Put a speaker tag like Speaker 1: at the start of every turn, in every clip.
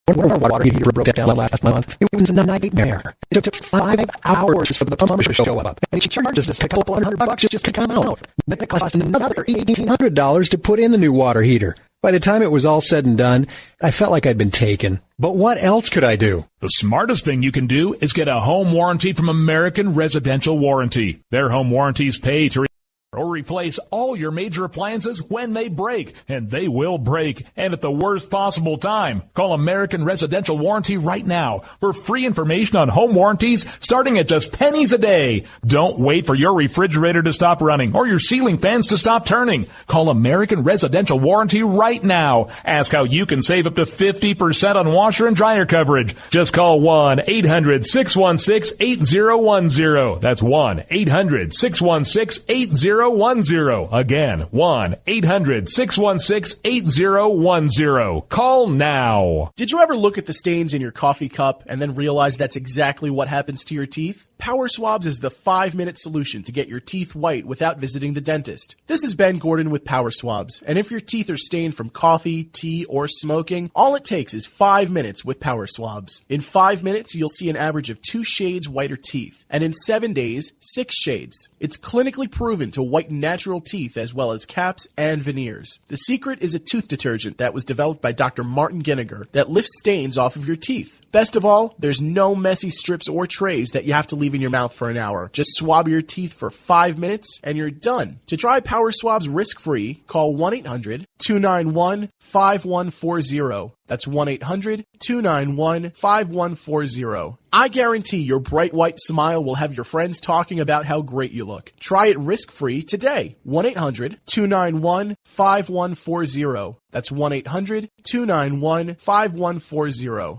Speaker 1: When our water heater broke down last month, it was a nightmare. It took 5 hours for the plumber to show up, and he charged us a couple $100 just to come out. Then it cost another $1,800 to put in the new water heater. By the time it was all said and done, I felt like I'd been taken. But what else could I do?
Speaker 2: The smartest thing you can do is get a home warranty from American Residential Warranty. Their home warranties pay to or replace all your major appliances when they break, and they will break, and at the worst possible time. Call American Residential Warranty right now for free information on home warranties starting at just pennies a day. Don't wait for your refrigerator to stop running or your ceiling fans to stop turning. Call American Residential Warranty right now. Ask how you can save up to 50% on washer and dryer coverage. Just call 1-800-616-8010. That's 1-800-616-8010. Again, 1-800-616-8010. Call now.
Speaker 3: Did you ever look at the stains in your coffee cup and then realize that's exactly what happens to your teeth? Power Swabs is the 5-minute solution to get your teeth white without visiting the dentist. This is Ben Gordon with Power Swabs, and if your teeth are stained from coffee, tea, or smoking, all it takes is 5 minutes with Power Swabs. In 5 minutes, you'll see an average of 2 shades whiter teeth, and in 7 days, 6 shades. It's clinically proven to whiten natural teeth as well as caps and veneers. The secret is a tooth detergent that was developed by Dr. Martin Ginniger that lifts stains off of your teeth. Best of all, there's no messy strips or trays that you have to leave in your mouth for an hour. Just swab your teeth for 5 minutes and you're done. To try Power Swabs risk-free, call 1-800-291-5140. That's 1-800-291-5140. I guarantee your bright white smile will have your friends talking about how great you look. Try it risk-free today. 1-800-291-5140. That's 1-800-291-5140.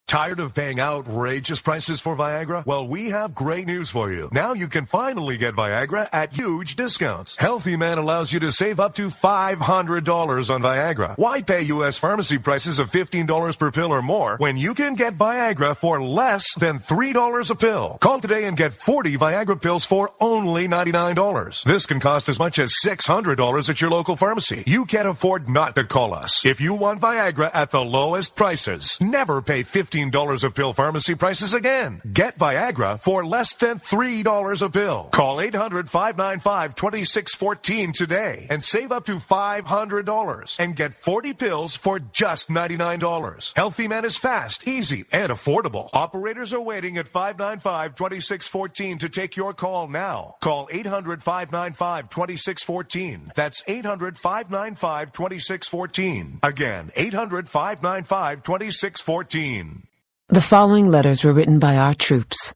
Speaker 4: Tired of paying outrageous prices for Viagra? Well, we have great news for you. Now you can finally get Viagra at huge discounts. Healthy Man allows you to save up to $500 on Viagra. Why pay U.S. pharmacy prices of $15 per pill or more when you can get Viagra for less than $3 a pill? Call today and get 40 Viagra pills for only $99. This can cost as much as $600 at your local pharmacy. You can't afford not to call us. If you want Viagra at the lowest prices, never pay $15 a pill pharmacy prices again. Get Viagra for less than $3 a pill. Call 800-595-2614 today and save up to $500 and get 40 pills for just $99. Healthy Man is fast, easy, and affordable. Operators are waiting at 595-2614 to take your call now. Call 800-595-2614. That's 800-595-2614. Again, 800-595-2614.
Speaker 5: The following letters were written by our troops.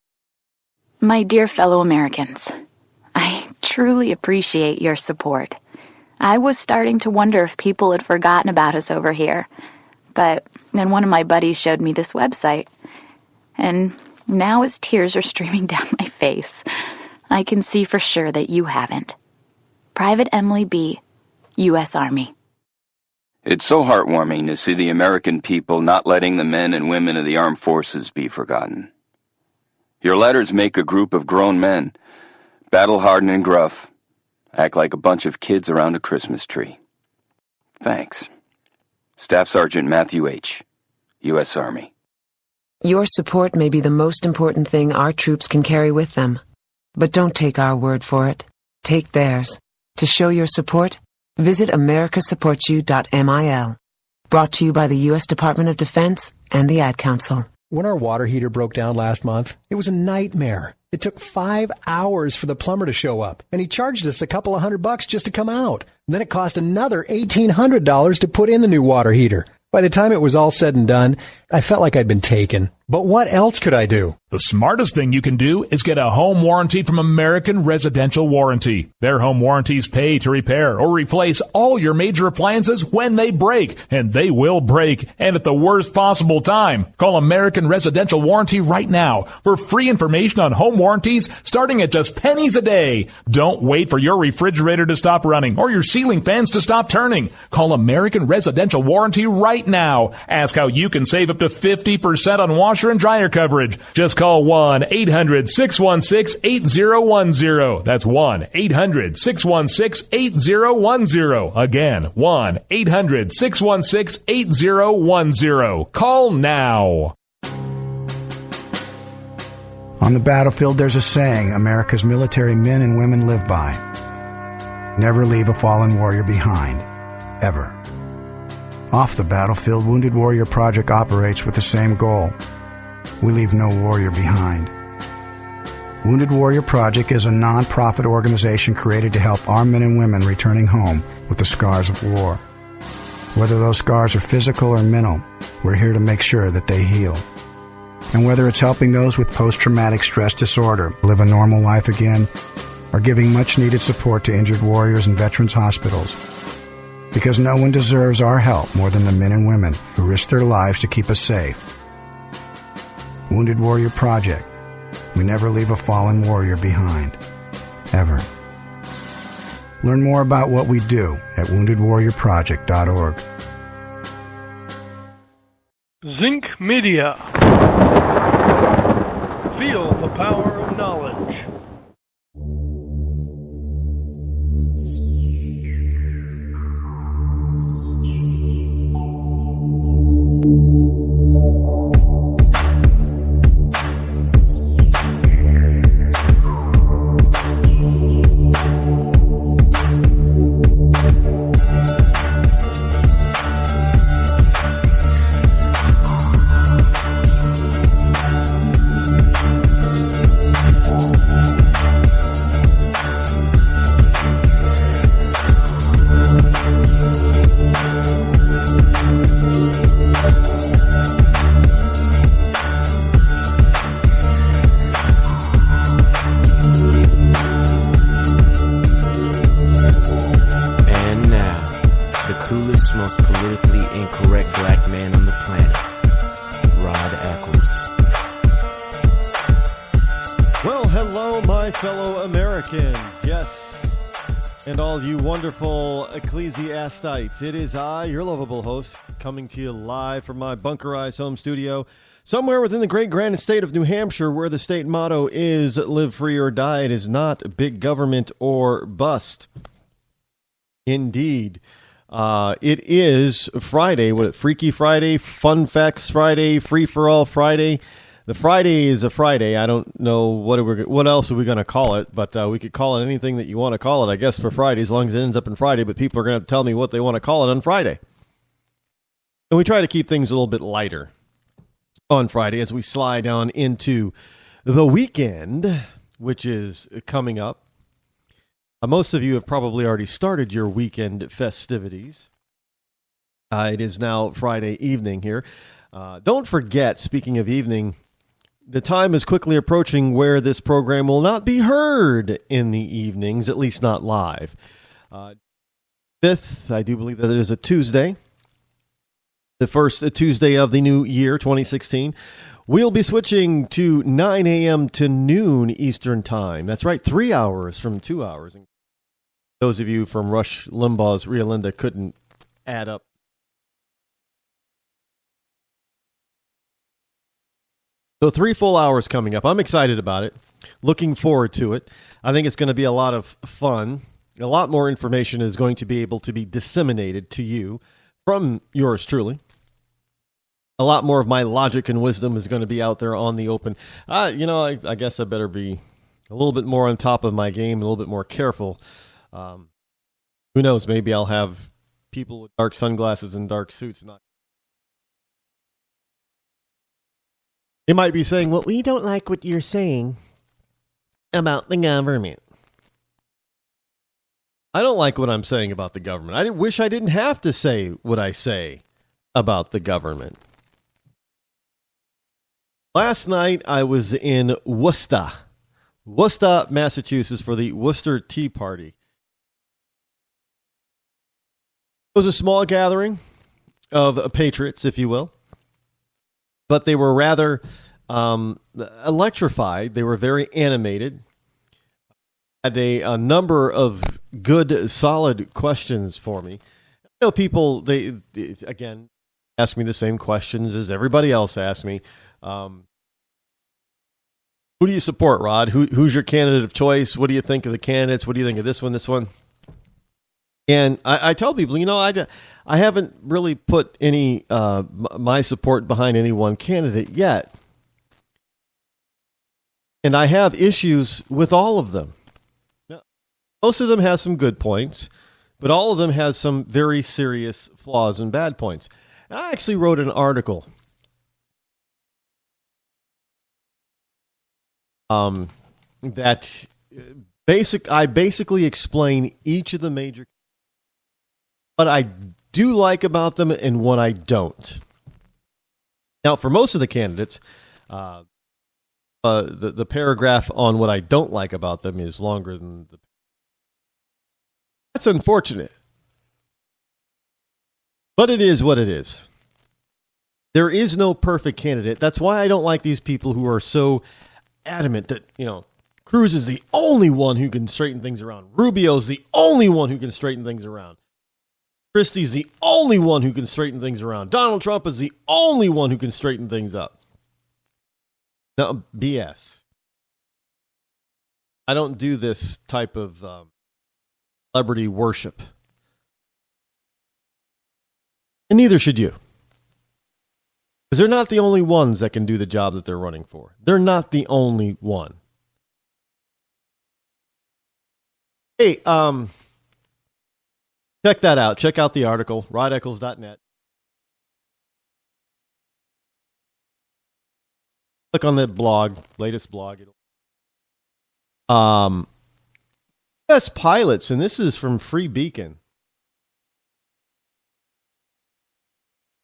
Speaker 6: My dear fellow Americans, I truly appreciate your support. I was starting to wonder if people had forgotten about us over here, but then one of my buddies showed me this website, and now as tears are streaming down my face, I can see for sure that you haven't. Private Emily B., U.S. Army.
Speaker 7: It's so heartwarming to see the American people not letting the men and women of the armed forces be forgotten. Your letters make a group of grown men, battle-hardened and gruff, act like a bunch of kids around a Christmas tree. Thanks. Staff Sergeant Matthew H., U.S. Army.
Speaker 5: Your support may be the most important thing our troops can carry with them. But don't take our word for it. Take theirs. To show your support, visit americasupportsyou.mil. Brought to you by the U.S. Department of Defense and the Ad Council.
Speaker 1: When our water heater broke down last month, it was a nightmare. It took 5 hours for the plumber to show up, and he charged us a couple $100 just to come out. Then it cost another $1,800 to put in the new water heater. By the time it was all said and done, I felt like I'd been taken. But what else could I do?
Speaker 2: The smartest thing you can do is get a home warranty from American Residential Warranty. Their home warranties pay to repair or replace all your major appliances when they break, and they will break, and at the worst possible time. Call American Residential Warranty right now for free information on home warranties starting at just pennies a day. Don't wait for your refrigerator to stop running or your ceiling fans to stop turning. Call American Residential Warranty right now. Ask how you can save up to 50% on washer washer and dryer coverage. Just call 1-800-616-8010. That's 1-800-616-8010. Again, 1-800-616-8010. Call now.
Speaker 8: On the battlefield, there's a saying America's military men and women live by. Never leave a fallen warrior behind. Ever. Off the battlefield, Wounded Warrior Project operates with the same goal. We leave no warrior behind. Wounded Warrior Project is a non-profit organization created to help our men and women returning home with the scars of war. Whether those scars are physical or mental, we're here to make sure that they heal. And whether it's helping those with post-traumatic stress disorder live a normal life again, or giving much-needed support to injured warriors in veterans' hospitals. Because no one deserves our help more than the men and women who risk their lives to keep us safe. Wounded Warrior Project. We never leave a fallen warrior behind. Ever. Learn more about what we do at woundedwarriorproject.org.
Speaker 9: Zinc Media. Feel the power of knowledge.
Speaker 10: It is I, your lovable host, coming to you live from my bunkerized home studio, somewhere within the great grand state of New Hampshire, where the state motto is live free or die. It is not big government or bust. Indeed. It is Friday. Freaky Friday, Fun Facts Friday, Free for All Friday. The Friday is a Friday. I don't know what else are we going to call it, but we could call it anything that you want to call it, I guess, for Friday, as long as it ends up in Friday. But people are going to have to tell me what they want to call it on Friday. And we try to keep things a little bit lighter on Friday as we slide on into the weekend, which is coming up. Most of you have probably already started your weekend festivities. It is now Friday evening here. Don't forget, speaking of evening, the time is quickly approaching where this program will not be heard in the evenings, at least not live. 5th, I do believe that it is a Tuesday, the first Tuesday of the new year, 2016. We'll be switching to 9 a.m. to noon Eastern Time. That's right, 3 hours from 2 hours. Those of you from Rush Limbaugh's Ria Linda couldn't add up. So 3 full hours coming up. I'm excited about it. Looking forward to it. I think it's going to be a lot of fun. A lot more information is going to be able to be disseminated to you from yours truly. A lot more of my logic and wisdom is going to be out there on the open. I guess I better be a little bit more on top of my game, a little bit more careful. Who knows? Maybe I'll have people with dark sunglasses and dark suits not. They might be saying, well, we don't like what you're saying about the government. I don't like what I'm saying about the government. I wish I didn't have to say what I say about the government. Last night, I was in Worcester, Massachusetts, for the Worcester Tea Party. It was a small gathering of patriots, if you will. But they were rather electrified. They were very animated. Had a number of good, solid questions for me. You know, people, they again, ask me the same questions as everybody else asked me. Who do you support, Rod? Who's your candidate of choice? What do you think of the candidates? What do you think of this one? And I tell people, I haven't really put any my support behind any one candidate yet. And I have issues with all of them. Now, most of them have some good points, but all of them have some very serious flaws and bad points. And I actually wrote an article that I basically explain each of the major what I do like about them and what I don't. Now, for most of the candidates, the paragraph on what I don't like about them is longer than the. That's unfortunate, but it is what it is. There is no perfect candidate. That's why I don't like these people who are so adamant that, Cruz is the only one who can straighten things around. Rubio's the only one who can straighten things around. Christie's the only one who can straighten things around. Donald Trump is the only one who can straighten things up. No, BS. I don't do this type of celebrity worship. And neither should you. Because they're not the only ones that can do the job that they're running for. They're not the only one. Hey, check that out. Check out the article, rodeccles.net. Click on the blog, latest blog. U.S. pilots, and this is from Free Beacon.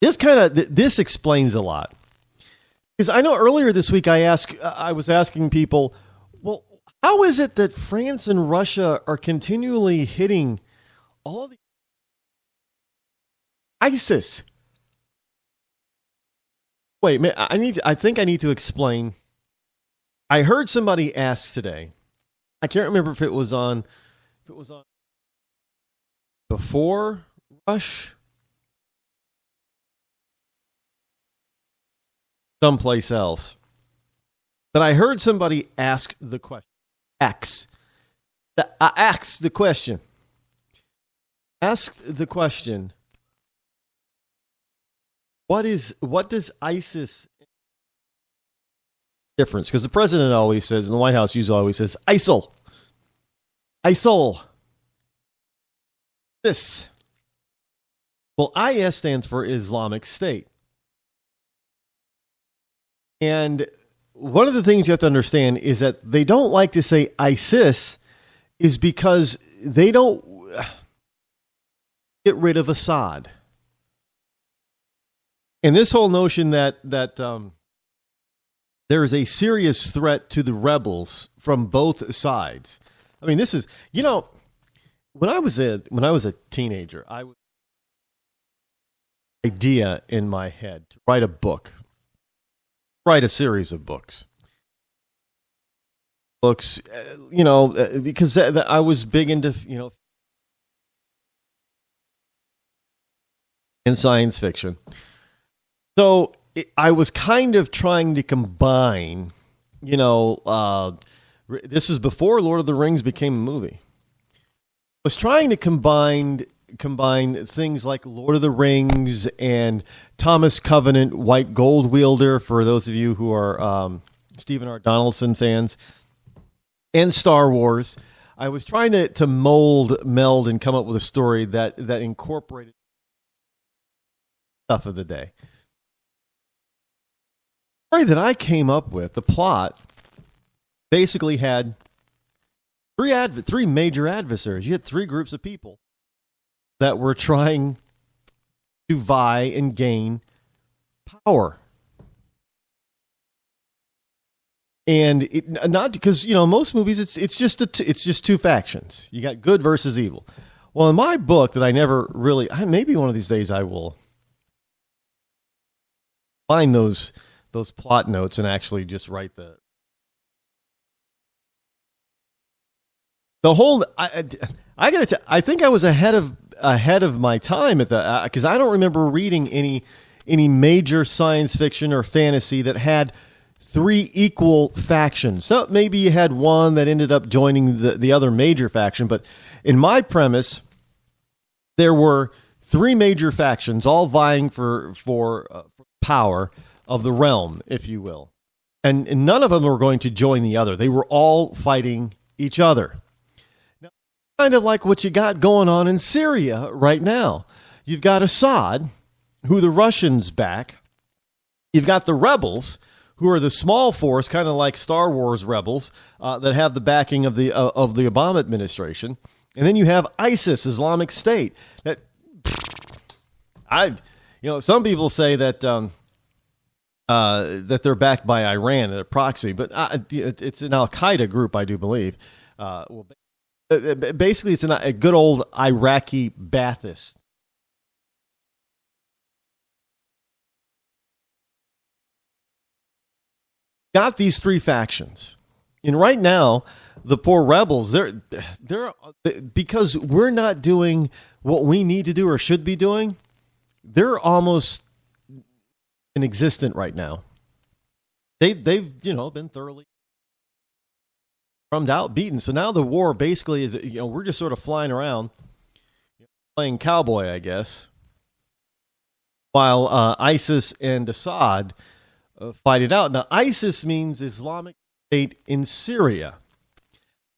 Speaker 10: This explains a lot. Because I know earlier this week I was asking people, well, how is it that France and Russia are continually hitting all of the ISIS? Wait, man, I think I need to explain. I heard somebody ask today. I can't remember if it was on before Rush, someplace else. But I heard somebody ask the question. Ask the question. Ask the question. What does ISIS difference? Because the president always says, and the White House usually always says, ISIL. This. Well, IS stands for Islamic State. And one of the things you have to understand is that they don't like to say ISIS is because they don't get rid of Assad. And this whole notion that there is a serious threat to the rebels from both sides. I mean, this is, when I was a teenager, I had an idea in my head to write a book. Write a series of books. Because I was big into, in science fiction. So I was kind of trying to combine, this is before Lord of the Rings became a movie. I was trying to combine things like Lord of the Rings and Thomas Covenant, White Gold Wielder, for those of you who are Stephen R. Donaldson fans, and Star Wars. I was trying to meld, and come up with a story that incorporated stuff of the day. The story that I came up with, the plot, basically had three major adversaries. You had three groups of people that were trying to vie and gain power. And not because, most movies it's just two factions. You got good versus evil. Well, in my book that I never really, maybe one of these days I will find those plot notes and actually just write the whole. I think I was ahead of my time at the because I don't remember reading any major science fiction or fantasy that had three equal factions. So maybe you had one that ended up joining the other major faction, but in my premise, there were three major factions all vying for power of the realm, if you will. And none of them were going to join the other. They were all fighting each other. Now, kind of like what you got going on in Syria right now. You've got Assad, who the Russians back. You've got the rebels, who are the small force, kind of like Star Wars rebels, that have the backing of the Obama administration. And then you have ISIS, Islamic State. Some people say that that they're backed by Iran, a proxy, but it's an Al-Qaeda group, I do believe. Basically, it's a good old Iraqi Ba'athist. Got these three factions, and right now, the poor rebels, they're because we're not doing what we need to do or should be doing. They're almost inexistent right now. They've been thoroughly drummed out, beaten. So now the war basically is, we're just sort of flying around, playing cowboy, I guess, while ISIS and Assad fight it out. Now, ISIS means Islamic State in Syria.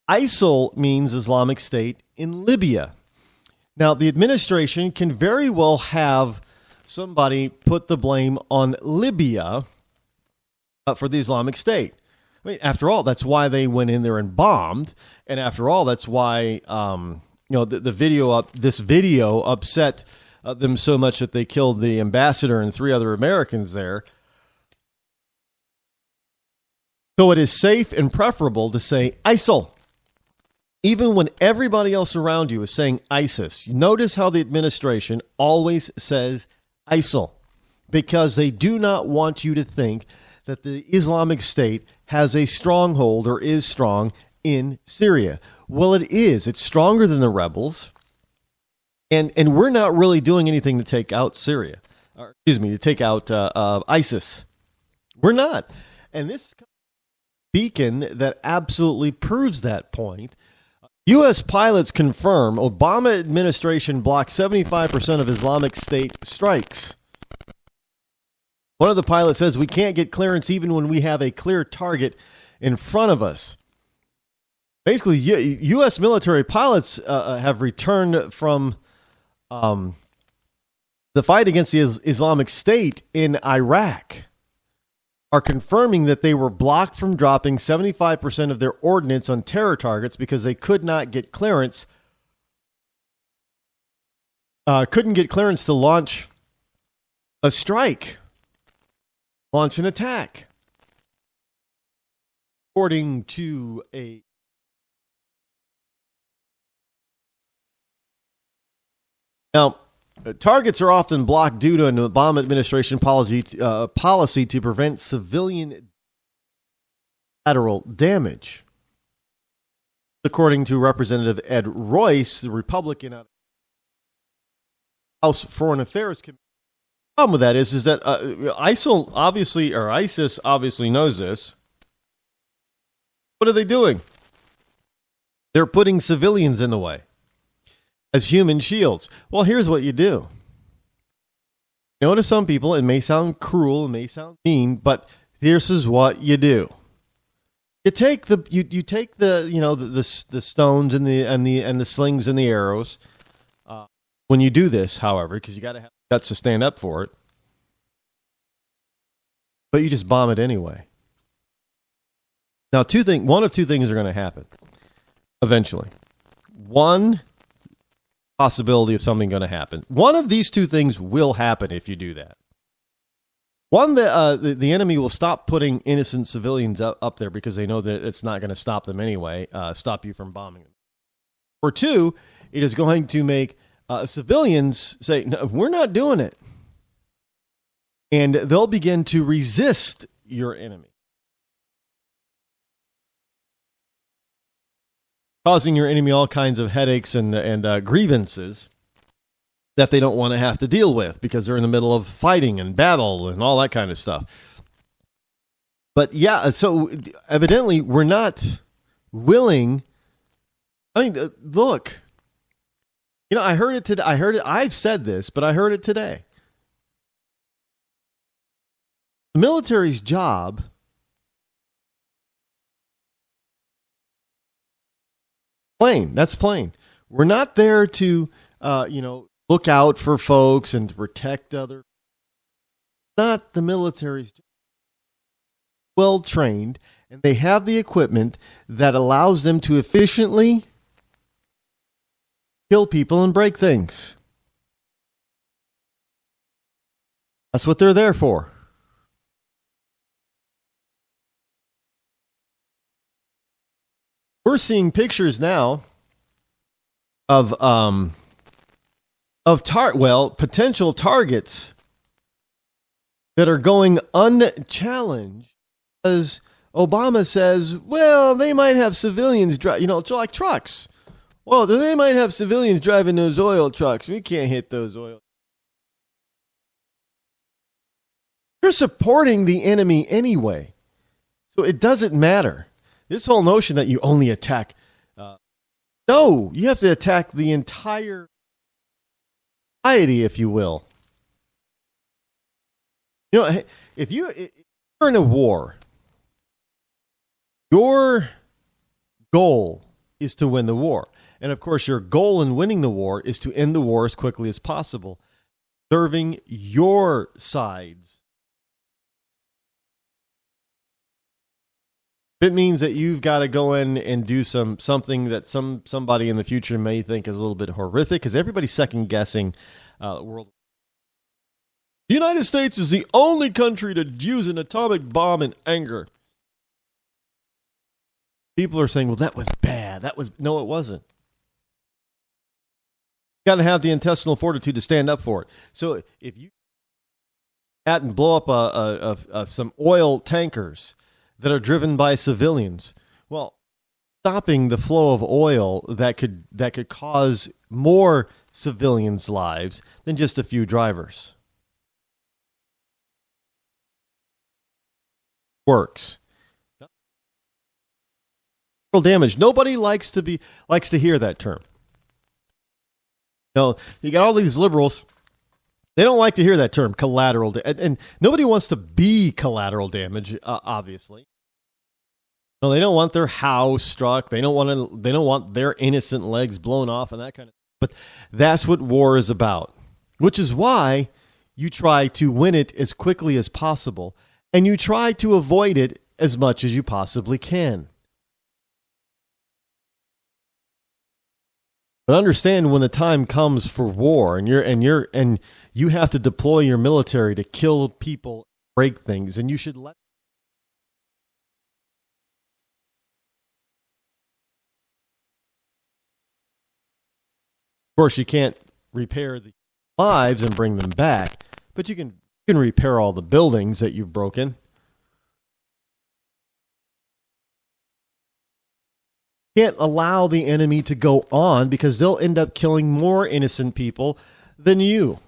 Speaker 10: ISIL means Islamic State in Libya. Now, the administration can very well have somebody put the blame on Libya for the Islamic State. I mean, after all, that's why they went in there and bombed, and after all, that's why this video upset them so much that they killed the ambassador and 3 other Americans there. So it is safe and preferable to say ISIL. Even when everybody else around you is saying ISIS, notice how the administration always says ISIL, because they do not want you to think that the Islamic State has a stronghold or is strong in Syria. Well, it is. It's stronger than the rebels, and we're not really doing anything to take out Syria. To take out ISIS. We're not. And this beacon that absolutely proves that point. U.S. pilots confirm Obama administration blocked 75% of Islamic State strikes. One of the pilots says we can't get clearance even when we have a clear target in front of us. Basically, U.S. military pilots have returned from the fight against the Islamic State in Iraq, are confirming that they were blocked from dropping 75% of their ordnance on terror targets because they could not get clearance. Couldn't get clearance to launch a strike, launch an attack. According to a now. Targets are often blocked due to an Obama administration policy to prevent civilian collateral damage. According to Representative Ed Royce, the Republican House Foreign Affairs Committee, the problem with that is that ISIS obviously knows this. What are they doing? They're putting civilians in the way as human shields. Well, here's what you do. To some people, it may sound cruel, it may sound mean, but this is what you do. You take the stones and the slings and the arrows. When you do this, however, because you got to have guts to stand up for it, but you just bomb it anyway. Now, one of two things are going to happen eventually. One possibility of something going to happen. One of these two things will happen if you do that. One, the enemy will stop putting innocent civilians up there because they know that it's not going to stop them anyway, stop you from bombing them. Or two, it is going to make civilians say, no, we're not doing it. And they'll begin to resist your enemy, causing your enemy all kinds of headaches and grievances. that they don't want to have to deal with because they're in the middle of fighting and battle and all that kind of stuff. But yeah, so evidently we're not willing. I mean, look, I heard it today. I've said this, but I heard it today. The military's job plain. That's plain. We're not there to, look out for folks and to protect others. Not the military's job. Well trained, and they have the equipment that allows them to efficiently kill people and break things. That's what they're there for. We're seeing pictures now of potential targets that are going unchallenged because Obama says, well, they might have civilians drive, like trucks. Well, they might have civilians driving those oil trucks. We can't hit those oil. You're supporting the enemy anyway, so it doesn't matter. This whole notion that you only attack, no, you have to attack the entire society, if you will. If you're in a war, your goal is to win the war. And of course, your goal in winning the war is to end the war as quickly as possible, serving your sides. If it means that you've got to go in and do something that somebody in the future may think is a little bit horrific, because everybody's second guessing the world. The United States is the only country to use an atomic bomb in anger. People are saying, well, that was bad. No, it wasn't. You got to have the intestinal fortitude to stand up for it. So if you and blow up some oil tankers that are driven by civilians, well, stopping the flow of oil that could cause more civilians' lives than just a few drivers. Works. Damage. Nobody likes to hear that term. No, you got all these liberals. They don't like to hear that term, collateral damage, and nobody wants to be collateral damage. Obviously, no, they don't want their house struck. They don't want their innocent legs blown off and that kind of. But that's what war is about, which is why you try to win it as quickly as possible, and you try to avoid it as much as you possibly can. But understand when the time comes for war, and you have to deploy your military to kill people, break things, and you should let. Of course, you can't repair the lives and bring them back, but you can repair all the buildings that you've broken. Can't allow the enemy to go on because they'll end up killing more innocent people than you.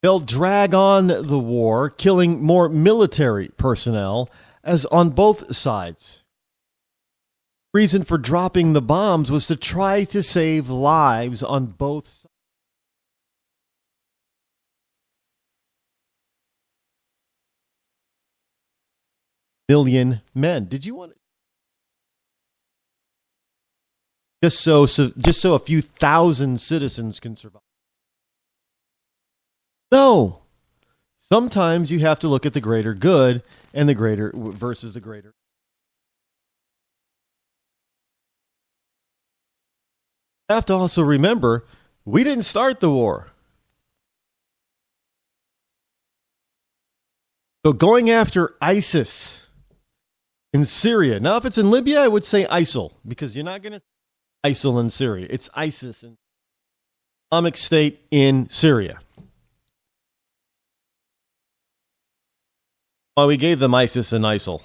Speaker 10: They'll drag on the war, killing more military personnel as on both sides. The reason for dropping the bombs was to try to save lives on both sides. Million men. Did you want just so a few thousand citizens can survive? No. Sometimes you have to look at the greater good and the greater versus the greater. You have to also remember, we didn't start the war. So going after ISIS in Syria. Now, if it's in Libya, I would say ISIL, because you're not going to ISIL in Syria. It's ISIS, an Islamic State in Syria. Well, we gave them ISIS and ISIL.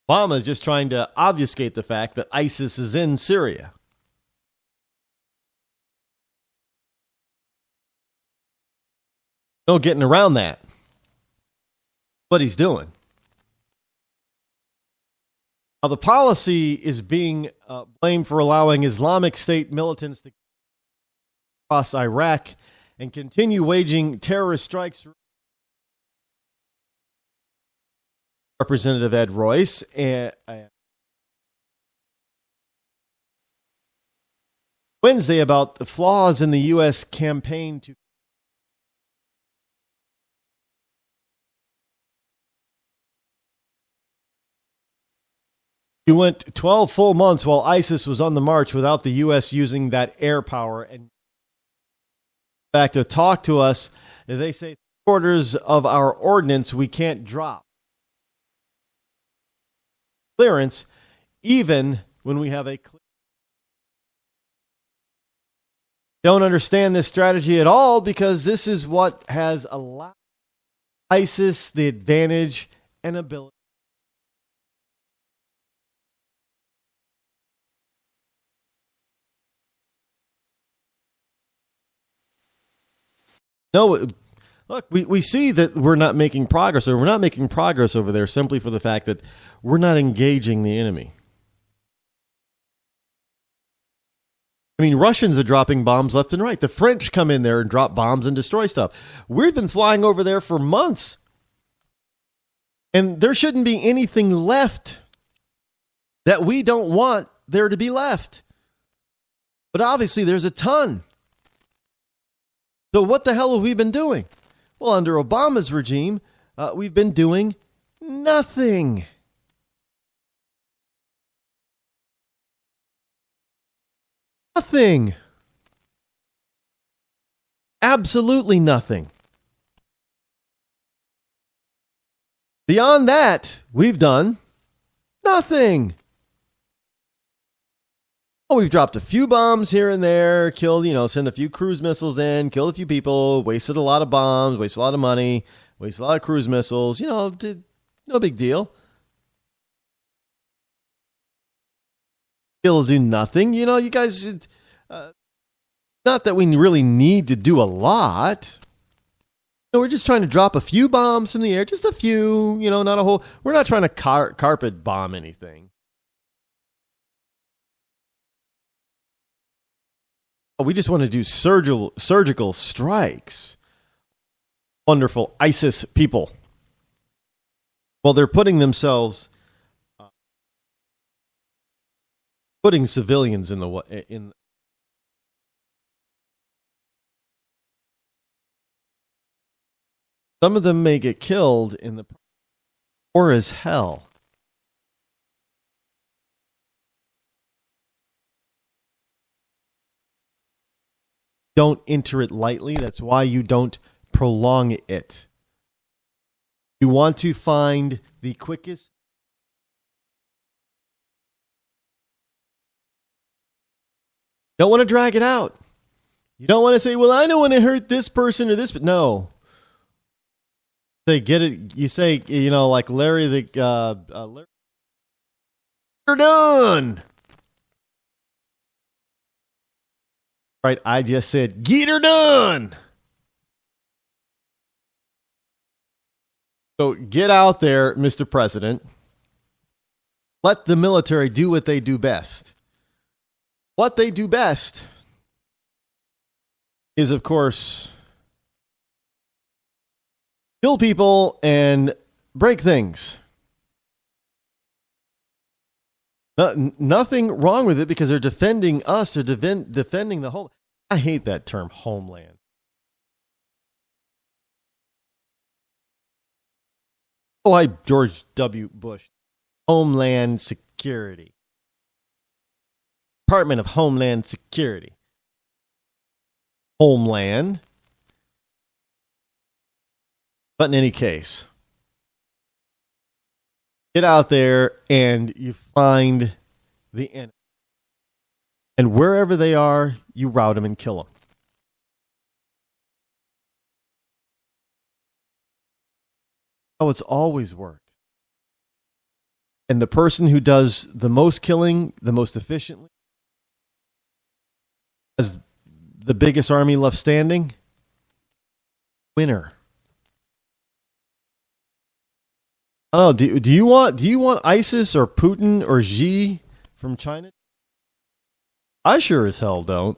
Speaker 10: Obama is just trying to obfuscate the fact that ISIS is in Syria. No getting around that. What he's doing. Now, the policy is being blamed for allowing Islamic State militants to cross Iraq and continue waging terrorist strikes. Representative Ed Royce Wednesday about the flaws in the U.S. campaign to He went 12 full months while ISIS was on the march without the U.S. using that air power. And back to talk to us, they say quarters of our ordnance we can't drop clearance, even when we have a clear. Don't understand this strategy at all because this is what has allowed ISIS the advantage and ability. No, look, we see that we're not making progress, or we're not making progress over there simply for the fact that we're not engaging the enemy. I mean, Russians are dropping bombs left and right. The French come in there and drop bombs and destroy stuff. We've been flying over there for months. And there shouldn't be anything left that we don't want there to be left. But obviously there's a ton. So what the hell have we been doing? Well, under Obama's regime, we've been doing nothing. Nothing. Absolutely nothing. Beyond that, we've done nothing. Oh, we've dropped a few bombs here and there, killed, sent a few cruise missiles in, killed a few people, wasted a lot of bombs, wasted a lot of money, wasted a lot of cruise missiles, no big deal. It'll do nothing. You guys, not that we really need to do a lot. We're just trying to drop a few bombs from the air, just a few, not a whole. We're not trying to carpet bomb anything. We just want to do surgical strikes. Wonderful ISIS people. Well, they're putting themselves, putting civilians in. Some of them may get killed in the war as hell. Don't enter it lightly. That's why you don't prolong it. You want to find the quickest. Don't want to drag it out. You don't want to say, well, I don't want to hurt this person or this, but no. Say, get it. You say, like Larry Larry, you're done. Right, I just said, get her done. So get out there, Mr. President. Let the military do what they do best. What they do best is, of course, kill people and break things. Nothing wrong with it because they're defending us. They're defending the whole. I hate that term, homeland. Oh, George W. Bush. Homeland Security. Department of Homeland Security. Homeland. But in any case, get out there and you find the enemy. And wherever they are, you rout them and kill them. Oh, it's always worked. And the person who does the most killing, the most efficiently, has the biggest army left standing, winner. Oh, do you want ISIS or Putin or Xi from China? I sure as hell don't.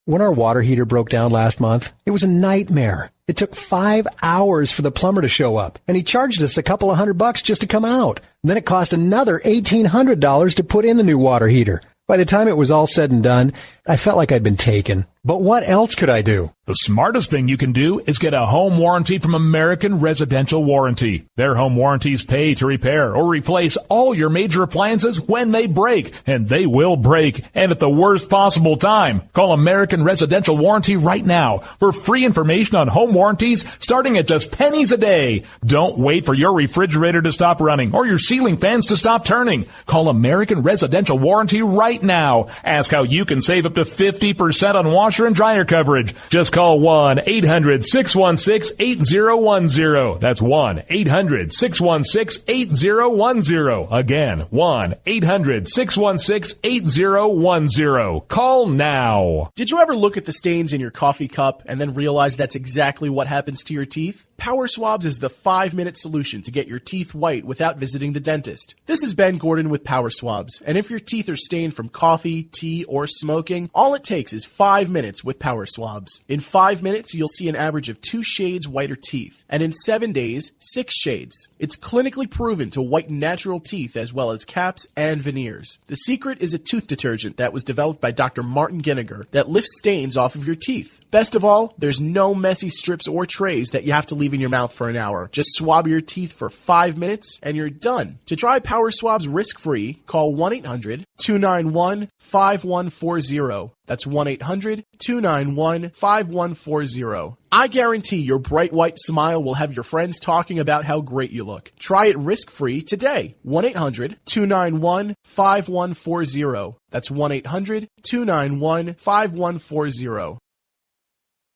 Speaker 1: When our water heater broke down last month, it was a nightmare. It took 5 hours for the plumber to show up, and he charged us a couple of $100 just to come out. Then it cost another $1,800 to put in the new water heater. By the time it was all said and done, I felt like I'd been taken. But what else could I do?
Speaker 2: The smartest thing you can do is get a home warranty from American Residential Warranty. Their home warranties pay to repair or replace all your major appliances when they break, and they will break, and at the worst possible time. Call American Residential Warranty right now for free information on home warranties starting at just pennies a day. Don't wait for your refrigerator to stop running or your ceiling fans to stop turning. Call American Residential Warranty right now. Ask how you can save up to 50% on washer and dryer coverage. Just call 1-800-616-8010. That's 1-800-616-8010. Again, 1-800-616-8010. Call now.
Speaker 3: Did you ever look at the stains in your coffee cup and then realize that's exactly what happens to your teeth? Power Swabs is the 5-minute solution to get your teeth white without visiting the dentist. This is Ben Gordon with Power Swabs, and if your teeth are stained from coffee, tea, or smoking, all it takes is 5 minutes with Power Swabs. In 5 minutes, you'll see an average of 2 shades whiter teeth, and in 7 days, 6 shades. It's clinically proven to whiten natural teeth as well as caps and veneers. The secret is a tooth detergent that was developed by Dr. Martin Ginniger that lifts stains off of your teeth. Best of all, there's no messy strips or trays that you have to leave in your mouth for an hour. Just swab your teeth for 5 minutes and you're done. To try Power Swabs risk-free, call 1-800-291-5140. That's 1-800-291-5140. I guarantee your bright white smile will have your friends talking about how great you look. Try it risk-free today. 1-800-291-5140. That's 1-800-291-5140.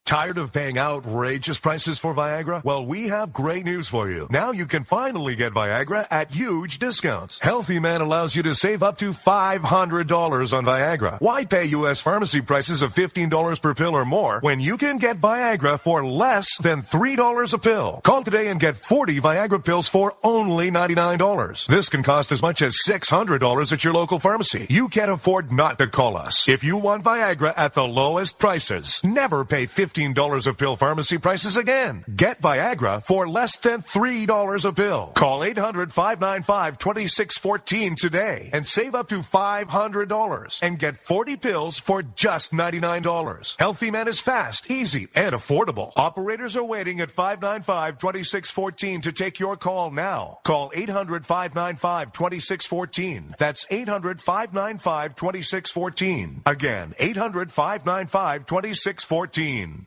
Speaker 4: Tired of paying outrageous prices for Viagra? Well, we have great news for you. Now you can finally get Viagra at huge discounts. Healthy Man allows you to save up to $500 on Viagra. Why pay U.S. pharmacy prices of $15 per pill or more when you can get Viagra for less than $3 a pill? Call today and get 40 Viagra pills for only $99. This can cost as much as $600 at your local pharmacy. You can't afford not to call us. If you want Viagra at the lowest prices, never pay $15 a pill pharmacy prices again. Get Viagra for less than $3 a pill. Call 800-595-2614 today and save up to $500 and get 40 pills for just $99. Healthy Man is fast, easy, and affordable. Operators are waiting at 595-2614 to take your call now. Call 800-595-2614. That's 800-595-2614. Again, 800-595-2614.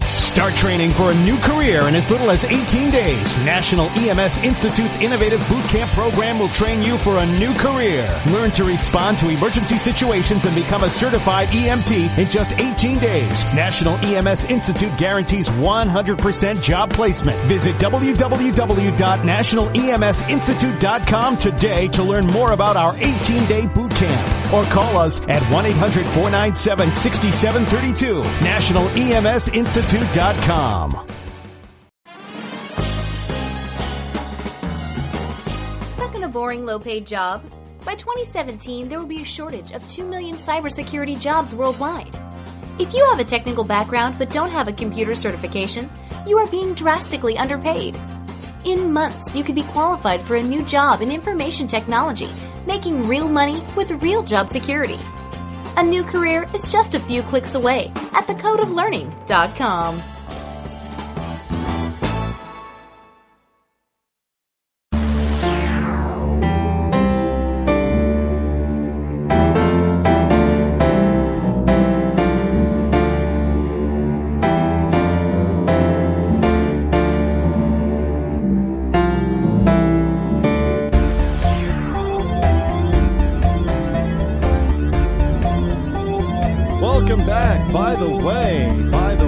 Speaker 11: Start training for a new career in as little as 18 days. National EMS Institute's innovative boot camp program will train you for a new career. Learn to respond to emergency situations and become a certified EMT in just 18 days. National EMS Institute guarantees 100% job placement. Visit www.nationaleMSinstitute.com today to learn more about our 18-day boot camp. Or call us at 1-800-497-6732. NationalEMSInstitute.com.
Speaker 12: Stuck in a boring, low-paid job? By 2017, there will be a shortage of 2 million cybersecurity jobs worldwide. If you have a technical background but don't have a computer certification, you are being drastically underpaid. In months, you could be qualified for a new job in information technology, making real money with real job security. A new career is just a few clicks away at thecodeoflearning.com.
Speaker 10: Welcome back. By the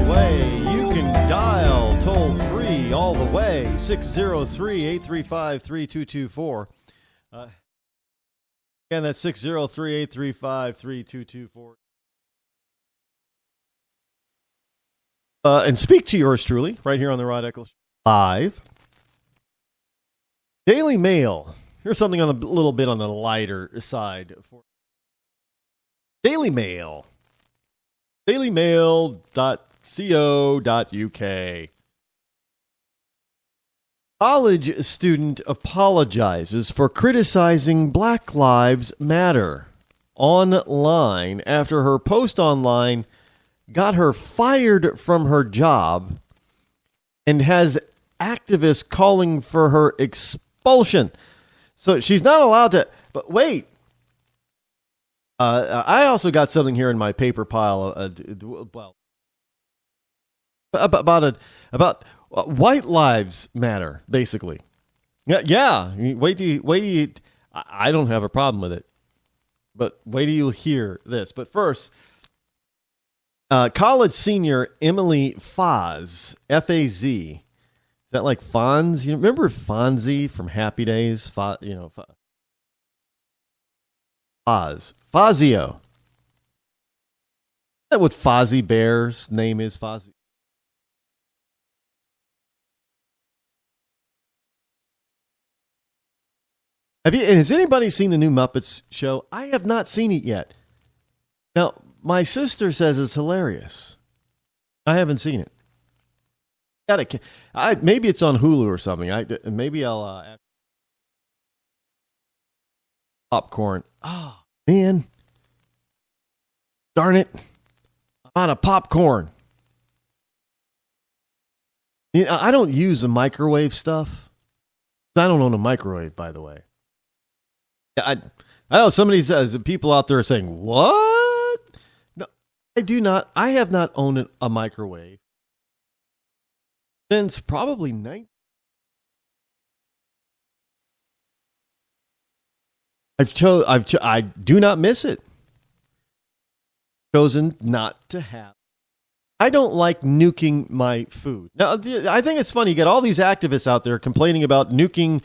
Speaker 10: way, you can dial toll free all the way 603-835-3224. Again, that's 603-835-3224. And speak to yours truly, right here on the Rod Eccles Show Live. Daily Mail. Here's something on a little bit on the lighter side. Daily Mail. dailymail.co.uk. College student apologizes for criticizing Black Lives Matter online after her post online got her fired from her job and has activists calling for her expulsion. So she's not allowed to. But wait. I also got something here in my paper pile. About white lives matter, basically. Yeah. Wait till you. I don't have a problem with it, but wait till you hear this. But first, college senior Emily Faz, F-A-Z. Is that like Fonz? You remember Fonzie from Happy Days? Fazio. Is that what Fozzie Bear's name is? Fozzie. Has anybody seen the new Muppets show? I have not seen it yet. Now, my sister says it's hilarious. I haven't seen it. Maybe it's on Hulu or something. Maybe I'll ask. Popcorn. Oh, man. Darn it. I'm out of popcorn. I don't use the microwave stuff. I don't own a microwave, by the way. I know somebody says, people out there are saying, what? No, I do not. I have not owned a microwave since probably 19. I do not miss it. Chosen not to have. I don't like nuking my food. Now, I think it's funny. You get all these activists out there complaining about nuking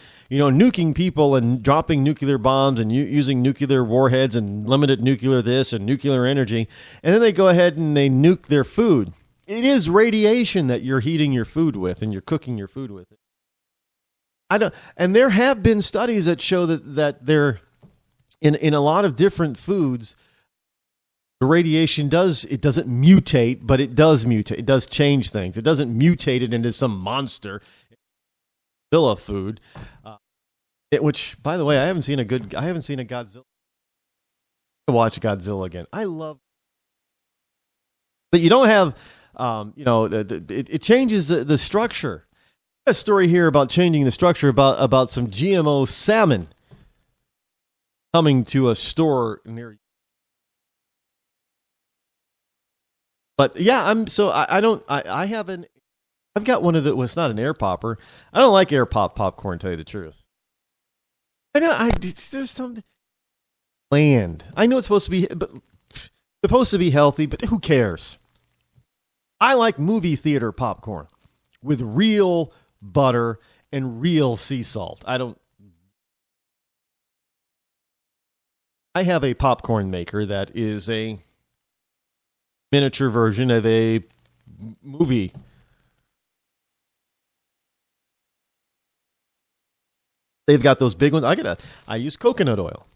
Speaker 10: people and dropping nuclear bombs and using nuclear warheads and limited nuclear this and nuclear energy. And then they go ahead and they nuke their food. It is radiation that you're heating your food with and you're cooking your food with. And there have been studies that show that there, in a lot of different foods, the radiation doesn't mutate, but it does mutate. It does change things. It doesn't mutate it into some monster Godzilla food. Which, by the way, I haven't seen a Godzilla. I watch Godzilla again. I love, but you don't have, it changes the structure. I got a story here about changing the structure about some GMO salmon coming to a store near you. But yeah, I've got one of the, well, it's not an air popper. I don't like air popcorn, to tell you the truth. There's something bland. I know it's supposed to be healthy, but who cares? I like movie theater popcorn with real butter and real sea salt. I have a popcorn maker that is a miniature version of a movie. They've got those big ones. I use coconut oil.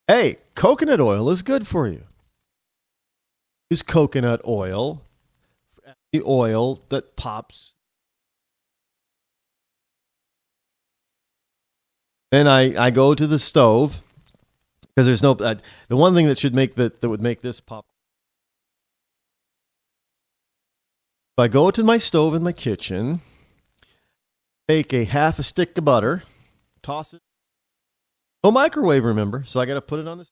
Speaker 10: Hey, coconut oil is good for you. Use coconut oil, the oil that pops. Then I go to the stove. Because there's no the one thing that would make this pop. I go to my stove in my kitchen, take a half a stick of butter, toss it. No microwave, remember? So I got to put it on the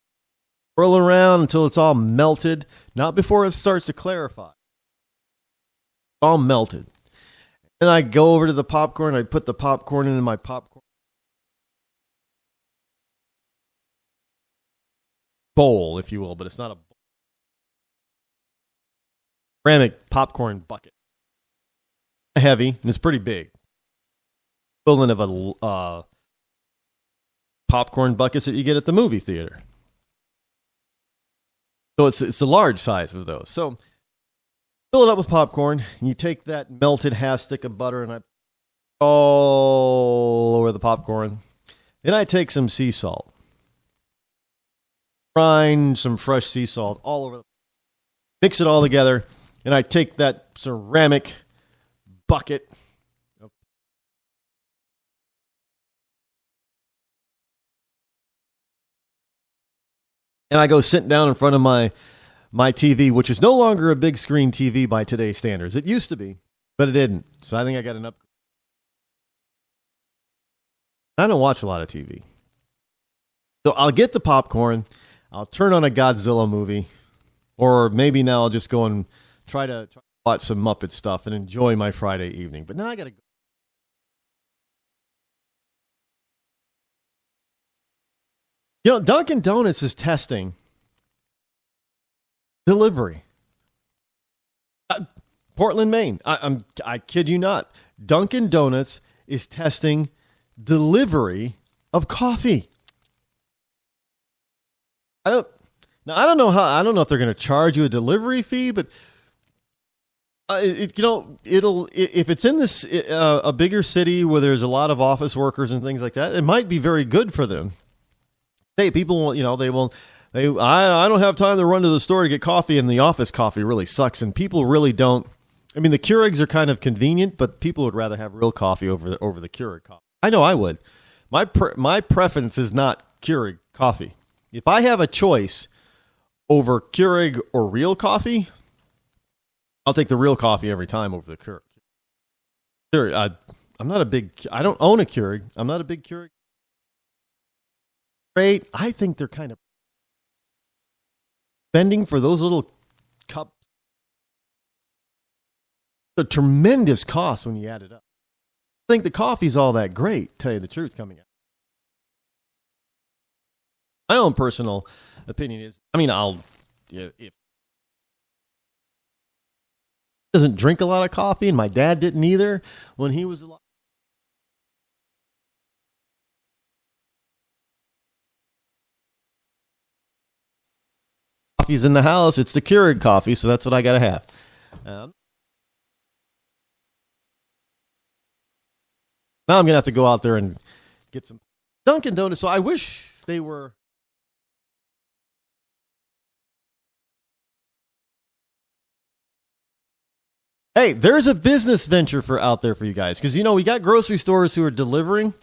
Speaker 10: swirl it around until it's all melted. Not before it starts to clarify. All melted. Then I go over to the popcorn. I put the popcorn into my popcorn bowl, if you will, but it's not a bowl. Ceramic popcorn bucket. Heavy, and it's pretty big. Equivalent of popcorn buckets that you get at the movie theater. So it's a large size of those. So fill it up with popcorn, and you take that melted half stick of butter, and I all over the popcorn. Then I take some sea salt. Brine some fresh sea salt all over. Mix it all together, and I take that ceramic bucket. And I go sit down in front of my TV, which is no longer a big screen TV by today's standards. It used to be, but it didn't. So I think I got an upgrade. I don't watch a lot of TV. So I'll get the popcorn. I'll turn on a Godzilla movie. Or maybe now I'll just go and try to watch some Muppet stuff and enjoy my Friday evening. But now I got to go. You know, Dunkin' Donuts is testing delivery. Portland, Maine. I kid you not. Dunkin' Donuts is testing delivery of coffee. I don't know if they're going to charge you a delivery fee, but if it's in this a bigger city where there's a lot of office workers and things like that, it might be very good for them. People will, I don't have time to run to the store to get coffee, and the office coffee really sucks, and people really don't. I mean, the Keurigs are kind of convenient, but people would rather have real coffee over the Keurig coffee. I know I would. My preference is not Keurig coffee. If I have a choice over Keurig or real coffee, I'll take the real coffee every time over the Keurig. I don't own a Keurig. I'm not a big Keurig. I think they're kind of spending for those little cups. It's a tremendous cost when you add it up. I think the coffee's all that great, tell you the truth, coming out. My own personal opinion is, if doesn't drink a lot of coffee, and my dad didn't either when he was alive. Coffee's in the house. It's the Keurig coffee, so that's what I got to have. Now I'm going to have to go out there and get some Dunkin' Donuts. So I wish they were. Hey, there's a business venture out there for you guys. Because, we got grocery stores who are delivering.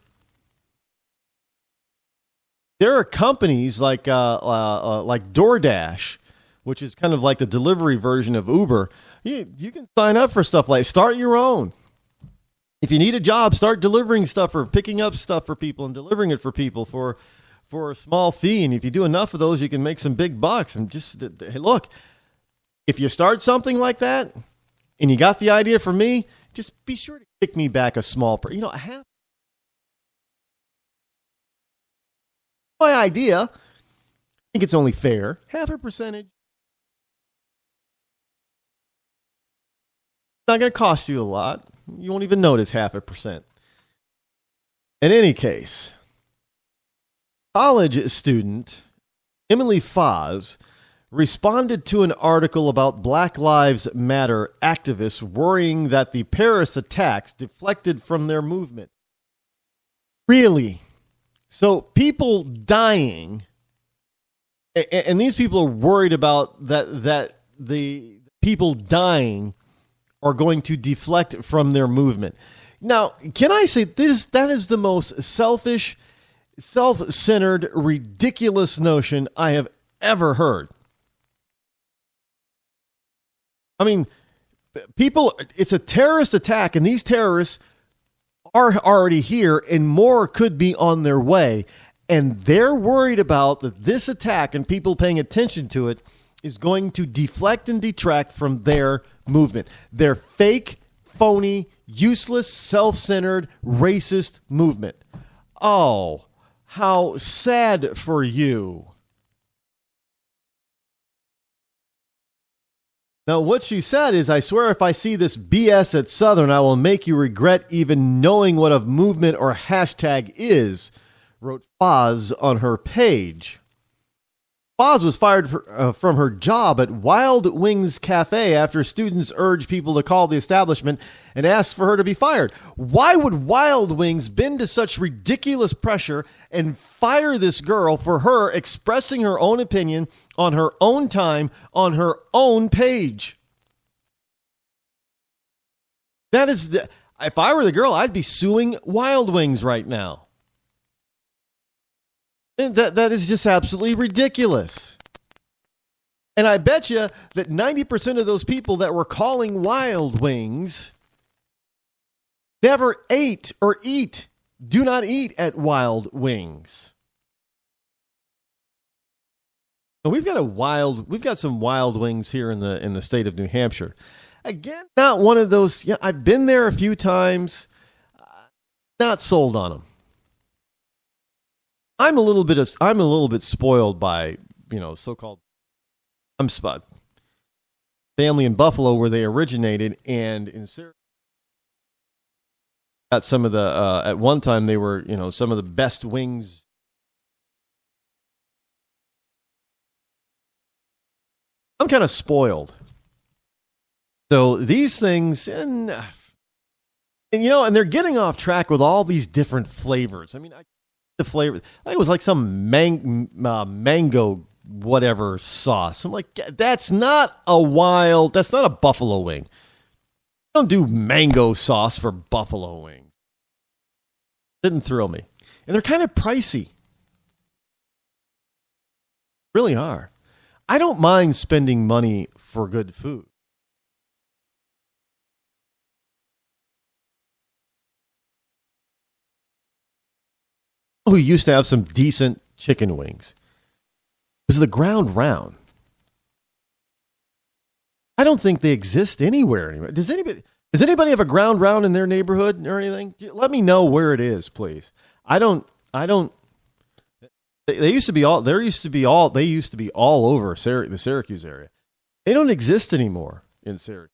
Speaker 10: There are companies like DoorDash, which is kind of like the delivery version of Uber. You can sign up for stuff like start your own. If you need a job, start delivering stuff or picking up stuff for people and delivering it for people for a small fee. And if you do enough of those, you can make some big bucks. And just hey, look, if you start something like that and you got the idea for me, just be sure to kick me back a small half. My idea, I think it's only fair, half a percentage. It's not going to cost you a lot. You won't even notice 0.5%. In any case, college student Emily Foz responded to an article about Black Lives Matter activists worrying that the Paris attacks deflected from their movement. Really? So people dying, and these people are worried about that the people dying are going to deflect from their movement. Now, can I say that is the most selfish, self-centered, ridiculous notion I have ever heard. I mean, it's a terrorist attack, and these terrorists are already here, and more could be on their way. And they're worried about that this attack and people paying attention to it is going to deflect and detract from their movement. Their fake, phony, useless, self-centered, racist movement. Oh, how sad for you. Now, what she said is, I swear if I see this BS at Southern, I will make you regret even knowing what a movement or hashtag is, wrote Foz on her page. Foz was fired from her job at Wild Wings Cafe after students urged people to call the establishment and ask for her to be fired. Why would Wild Wings bend to such ridiculous pressure and fire this girl for her expressing her own opinion on her own time on her own page? That is, if I were the girl, I'd be suing Wild Wings right now. That is just absolutely ridiculous. And I bet you that 90% of those people that were calling Wild Wings never ate or do not eat at Wild Wings. So we've got some Wild Wings here in the state of New Hampshire. Again, not one of those. Yeah, I've been there a few times. Not sold on them. I'm a little bit spoiled by, so-called family in Buffalo where they originated, and in Syracuse got some of the at one time they were, some of the best wings. I'm kind of spoiled. So these things, and they're getting off track with all these different flavors. I mean, the flavor, I think it was like some mango whatever sauce. I'm like, that's not a buffalo wing. Don't do mango sauce for buffalo wings. Didn't thrill me. And they're kind of pricey. Really are. I don't mind spending money for good food. Who used to have some decent chicken wings was the Ground Round. I don't think they exist anywhere anymore. Does anybody have a Ground Round in their neighborhood or anything? Let me know where it is, please. They used to be all over the Syracuse area. They don't exist anymore in Syracuse.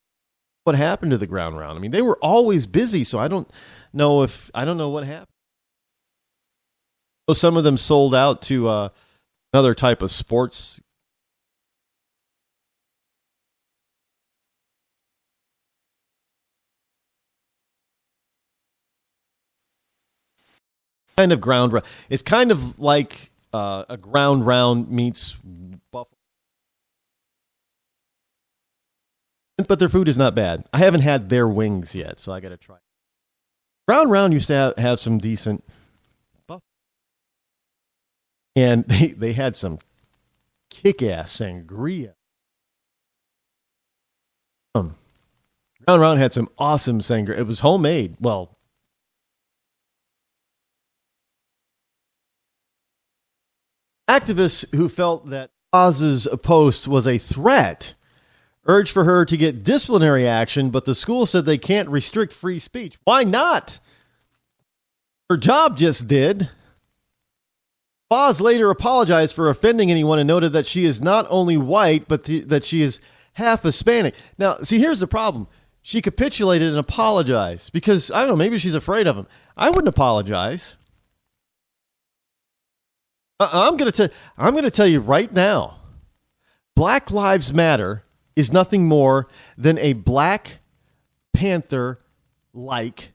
Speaker 10: What happened to the Ground Round? I mean, they were always busy, so I don't know what happened. So some of them sold out to another type of sports. Kind of ground round. It's kind of like a Ground Round meets buffalo. But their food is not bad. I haven't had their wings yet, so I got to try. Ground Round used to have some decent. And they had some kick-ass sangria. Ground Round had some awesome sangria. It was homemade. Well, activists who felt that Oz's post was a threat urged for her to get disciplinary action, but the school said they can't restrict free speech. Why not? Her job just did. Foz later apologized for offending anyone and noted that she is not only white, but that she is half Hispanic. Now, see, here's the problem. She capitulated and apologized because, I don't know, maybe she's afraid of him. I wouldn't apologize. I'm going to tell you right now, Black Lives Matter is nothing more than a Black Panther-like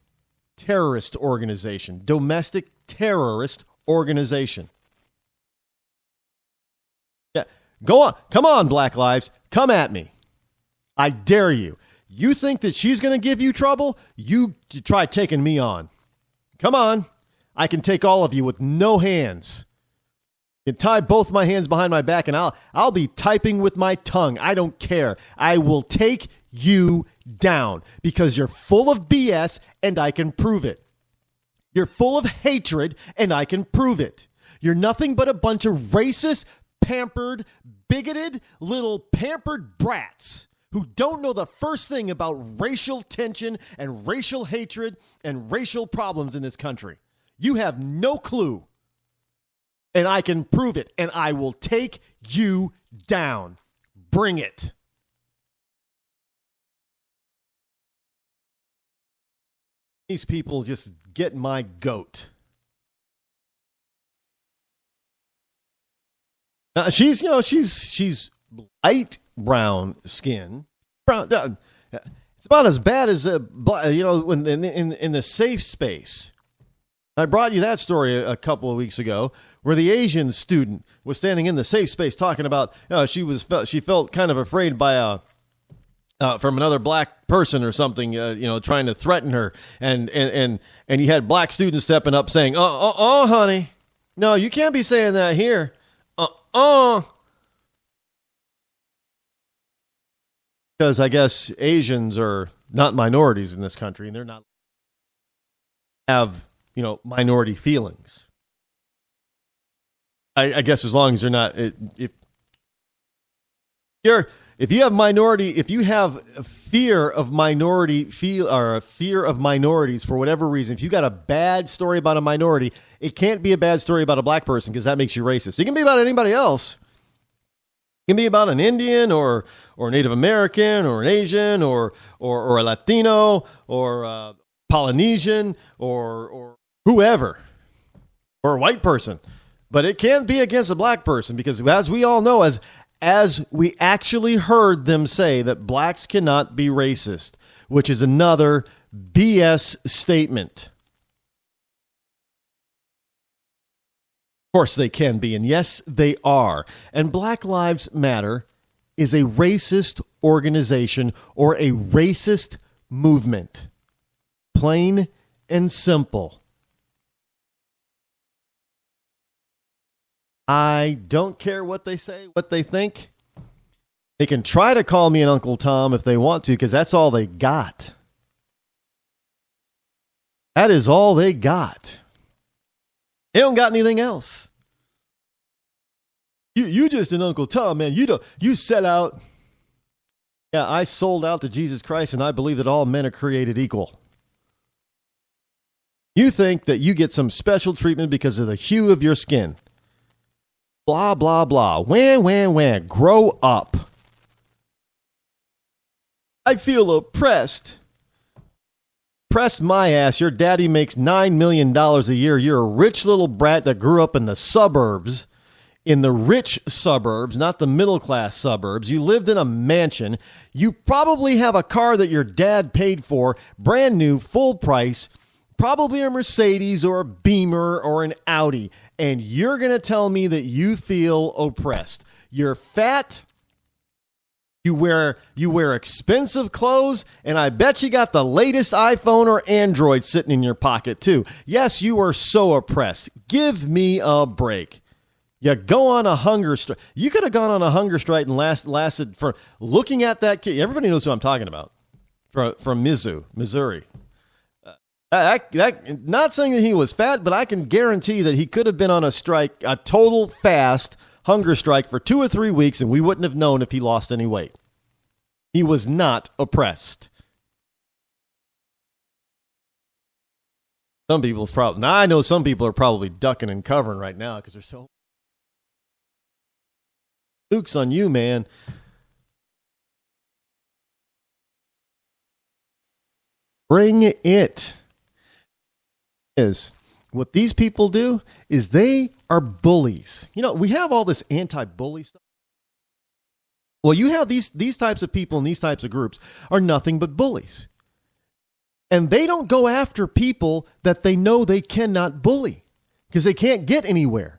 Speaker 10: terrorist organization, domestic terrorist organization. Yeah, go on. Come on, Black Lives. Come at me. I dare you. You think that she's going to give you trouble? You try taking me on. Come on. I can take all of you with no hands. You can tie both my hands behind my back and I'll be typing with my tongue. I don't care. I will take you down because you're full of BS and I can prove it. You're full of hatred and I can prove it. You're nothing but a bunch of racist, pampered, bigoted, little pampered brats who don't know the first thing about racial tension and racial hatred and racial problems in this country. You have no clue. And I can prove it. And I will take you down. Bring it. These people just get my goat. She's light brown skin. Brown. It's about as bad as when in the safe space. I brought you that story a couple of weeks ago, where the Asian student was standing in the safe space talking about she felt kind of afraid by from another black person or something, trying to threaten her, and you had black students stepping up saying, honey, no, you can't be saying that here, because I guess Asians are not minorities in this country, and they're not have minority feelings. I guess as long as they're not, if you have a fear of minorities for whatever reason, if you got a bad story about a minority, it can't be a bad story about a black person, because that makes you racist. It can be about anybody else. It can be about an Indian or Native American or an Asian or a Latino or Polynesian or whoever, or a white person. But it can't be against a black person, because as we all know, as we actually heard them say, that blacks cannot be racist, which is another BS statement. Of course they can be, and yes, they are. And Black Lives Matter is a racist organization or a racist movement. Plain and simple. I don't care what they say, what they think. They can try to call me an Uncle Tom if they want to, because that's all they got. That is all they got. They don't got anything else. You just an Uncle Tom, man. You sell out. Yeah, I sold out to Jesus Christ, and I believe that all men are created equal. You think that you get some special treatment because of the hue of your skin. Blah, blah, blah. Wham, wham, wham. Grow up. I feel oppressed. Press my ass. Your daddy makes $9 million a year. You're a rich little brat that grew up in the suburbs. In the rich suburbs, not the middle class suburbs. You lived in a mansion. You probably have a car that your dad paid for, brand new, full price, probably a Mercedes or a Beamer or an Audi. And you're going to tell me that you feel oppressed. You're fat. You wear expensive clothes, and I bet you got the latest iPhone or Android sitting in your pocket too. Yes, you are so oppressed. Give me a break. You go on a hunger strike. You could have gone on a hunger strike and lasted for looking at that kid. Everybody knows who I'm talking about. From Missouri. Not saying that he was fat, but I can guarantee that he could have been on a strike, a total fast hunger strike for 2 or 3 weeks, and we wouldn't have known if he lost any weight. He was not oppressed. Some people's probably, now I know some people are probably ducking and covering right now because they're so. Luke's on you, man. Bring it. Is what these people do is they are bullies. You know, we have all this anti-bully stuff. Well, you have these types of people and these types of groups are nothing but bullies. And they don't go after people that they know they cannot bully because they can't get anywhere.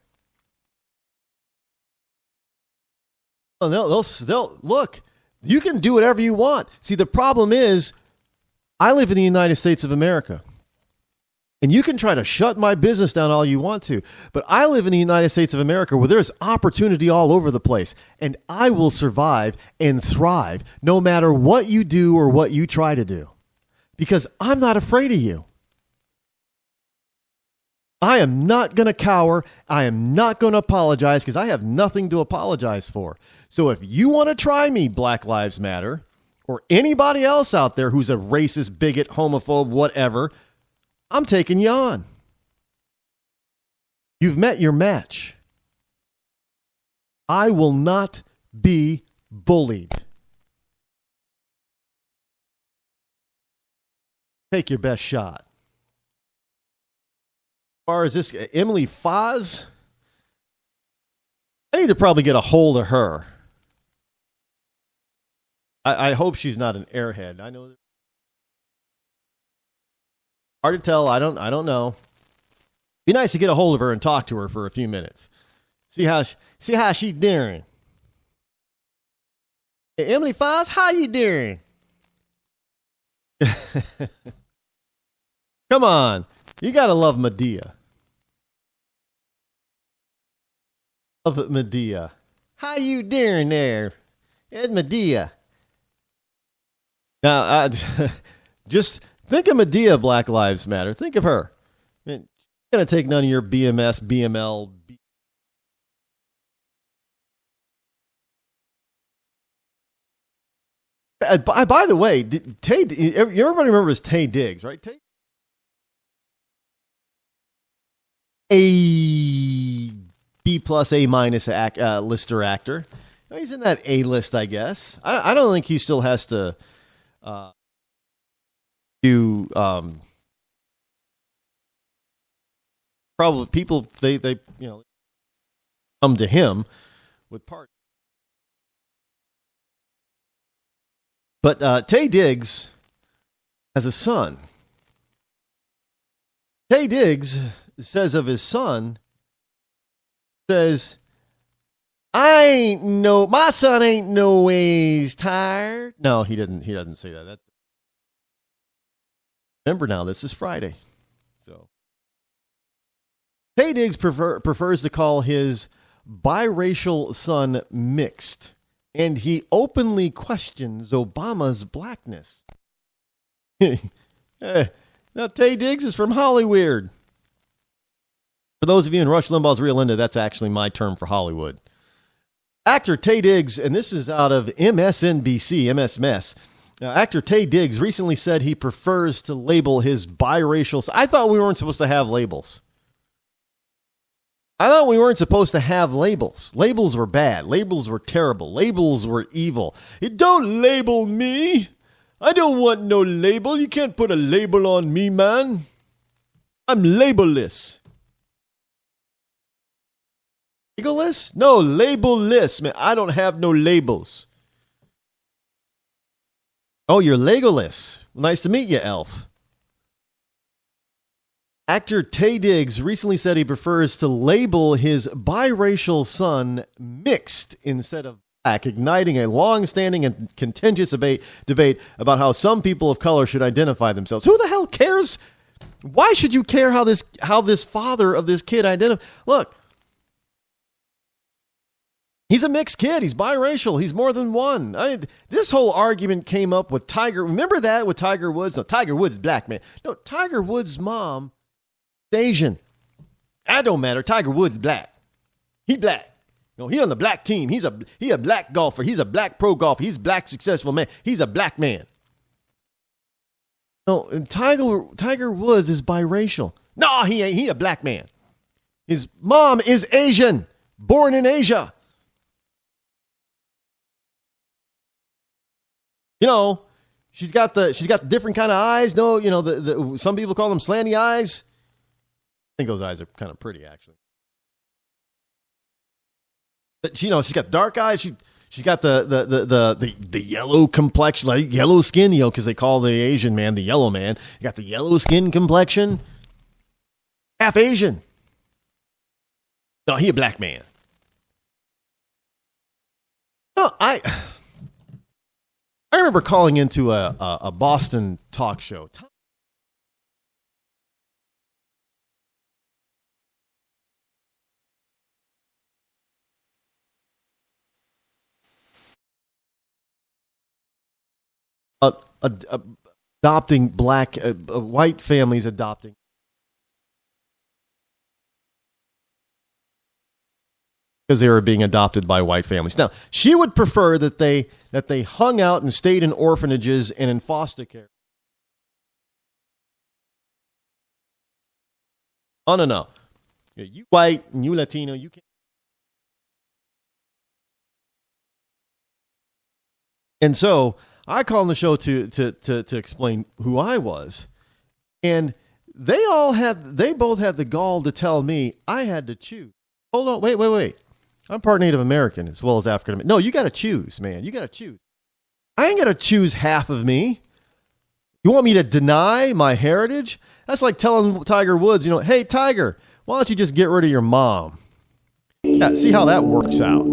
Speaker 10: They'll look, you can do whatever you want. See, the problem is I live in the United States of America. And you can try to shut my business down all you want to, but I live in the United States of America where there's opportunity all over the place, and I will survive and thrive no matter what you do or what you try to do, because I'm not afraid of you. I am not going to cower. I am not going to apologize because I have nothing to apologize for. So if you want to try me, Black Lives Matter, or anybody else out there who's a racist, bigot, homophobe, whatever, I'm taking you on. You've met your match. I will not be bullied. Take your best shot. As far as this, Emily Foz, I need to probably get a hold of her. I hope she's not an airhead. I know. Hard to tell. I don't know. Be nice to get a hold of her and talk to her for a few minutes. See how she's doing. Hey, Emily Foss, how you doing? Come on, you gotta love Medea. Love Medea. How you doing there, Ed Medea? Now, just think of Medea. Black Lives Matter. Think of her. I mean, she's gonna take none of your BMS, BML. By the way, everybody remembers Taye Diggs, right? A B plus A minus lister actor. He's in that A list, I guess. I don't think he still has to do. Probably people they come to him with parts. But Taye Diggs has a son. Taye Diggs says of his son, my son ain't no ways tired. No, he doesn't say that. Remember now, this is Friday. So Taye Diggs prefers to call his biracial son mixed. And he openly questions Obama's blackness. Now, Taye Diggs is from Hollywood. For those of you in Rush Limbaugh's Real Linda, that's actually my term for Hollywood. Actor Taye Diggs, and this is out of MSNBC, MS. Now, actor Taye Diggs recently said he prefers to label his biracial... I thought we weren't supposed to have labels. I thought we weren't supposed to have labels. Labels were bad. Labels were terrible. Labels were evil. Don't label me. I don't want no label. You can't put a label on me, man. I'm labelless. Labelless? No, labelless, man. I don't have no labels. Oh, you're Legolas. Nice to meet you, elf. Actor Taye Diggs recently said he prefers to label his biracial son mixed instead of black, igniting a long-standing and contentious debate about how some people of color should identify themselves. Who the hell cares? Why should you care how this father of this kid identifies? Look, he's a mixed kid. He's biracial. He's more than one. This whole argument came up with Tiger. Remember that with Tiger Woods? No, Tiger Woods is black, man. No, Tiger Woods' mom... Asian. That don't matter. Tiger Woods black. He black. He on the black team. He a black golfer. He's a black pro golfer. He's a black successful man. He's a black man. No, and Tiger Woods is biracial. No, he ain't. He a black man. His mom is Asian, born in Asia. She's got the different kind of eyes. No, the some people call them slanty eyes. I think those eyes are kind of pretty, actually. But she's got dark eyes. She's got the yellow complexion, like yellow skin, because they call the Asian man the yellow man. You got the yellow skin complexion. Half Asian. No, he a black man. No, I remember calling into a Boston talk show. Adopting black, white families adopting. Because they were being adopted by white families. Now, she would prefer that they hung out and stayed in orphanages and in foster care. Oh, no. You white and you Latino, you can't. And so I called on the show to explain who I was, and they both had the gall to tell me I had to choose. Hold on, wait. I'm part Native American as well as African American. No, you got to choose, man. You got to choose. I ain't got to choose half of me. You want me to deny my heritage? That's like telling Tiger Woods, hey, Tiger, why don't you just get rid of your mom? Yeah, see how that works out.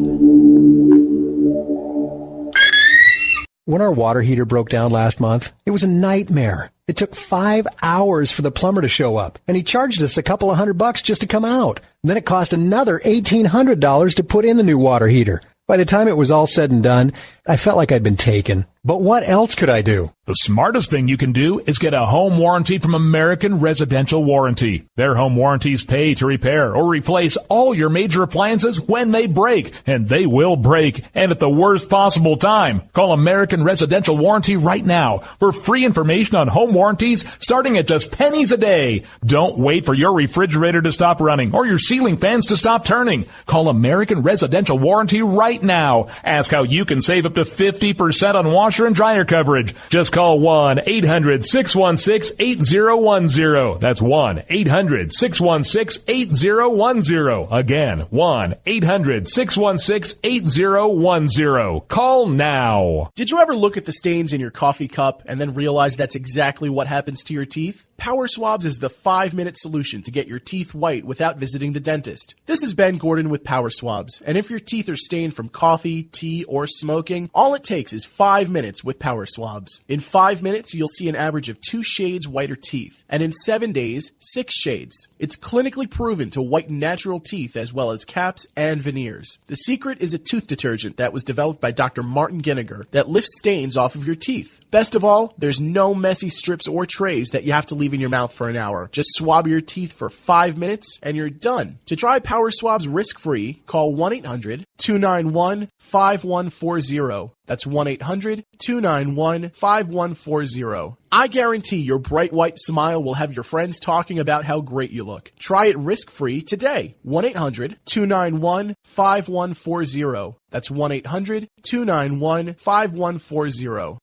Speaker 1: When our water heater broke down last month, it was a nightmare. It took 5 hours for the plumber to show up, and he charged us a couple of $100 just to come out. Then it cost another $1,800 to put in the new water heater. By the time it was all said and done, I felt like I'd been taken. But what else could I do?
Speaker 2: The smartest thing you can do is get a home warranty from American Residential Warranty. Their home warranties pay to repair or replace all your major appliances when they break, and they will break, and at the worst possible time. Call American Residential Warranty right now for free information on home warranties starting at just pennies a day. Don't wait for your refrigerator to stop running or your ceiling fans to stop turning. Call American Residential Warranty right now. Ask how you can save up to 50% on washer and dryer coverage. Just call 1-800-616-8010. That's 1-800-616-8010. Again, 1-800-616-8010. Call now.
Speaker 3: Did you ever look at the stains in your coffee cup and then realize that's exactly what happens to your teeth? Power Swabs is the 5-minute solution to get your teeth white without visiting the dentist. This is Ben Gordon with Power Swabs, and if your teeth are stained from coffee, tea, or smoking, all it takes is 5 minutes with Power Swabs. In 5 minutes, you'll see an average of 2 shades whiter teeth, and in 7 days, 6 shades. It's clinically proven to whiten natural teeth as well as caps and veneers. The secret is a tooth detergent that was developed by Dr. Martin Ginniger that lifts stains off of your teeth. Best of all, there's no messy strips or trays that you have to leave in your mouth for an hour. Just swab your teeth for 5 minutes and you're done. To try Power Swabs risk-free, call 1-800-291-5140. That's 1-800-291-5140. I guarantee your bright white smile will have your friends talking about how great you look. Try it risk-free today. 1-800-291-5140. That's 1-800-291-5140.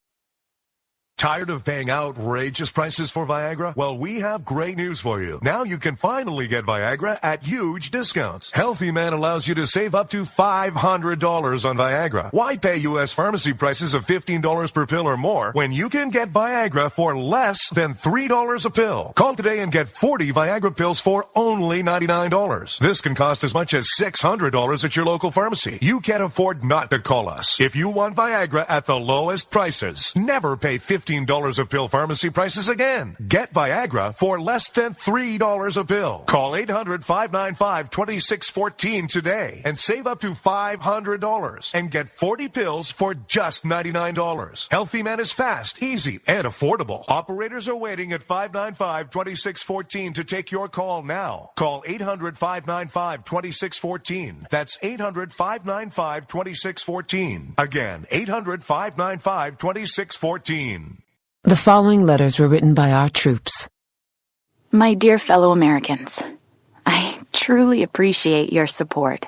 Speaker 4: Tired of paying outrageous prices for Viagra? Well, we have great news for you. Now you can finally get Viagra at huge discounts. Healthy Man allows you to save up to $500 on Viagra. Why pay U.S. pharmacy prices of $15 per pill or more when you can get Viagra for less than $3 a pill? Call today and get 40 Viagra pills for only $99. This can cost as much as $600 at your local pharmacy. You can't afford not to call us. If you want Viagra at the lowest prices, never pay $15 a pill pharmacy prices again. Get Viagra for less than $3 a pill. Call 800-595-2614 today and save up to $500 and get 40 pills for just $99. Healthy Man is fast, easy, and affordable. Operators are waiting at 595-2614 to take your call now. Call 800-595-2614. That's 800-595-2614. Again, 800-595-2614.
Speaker 5: The following letters were written by our troops.
Speaker 6: My dear fellow Americans, I truly appreciate your support.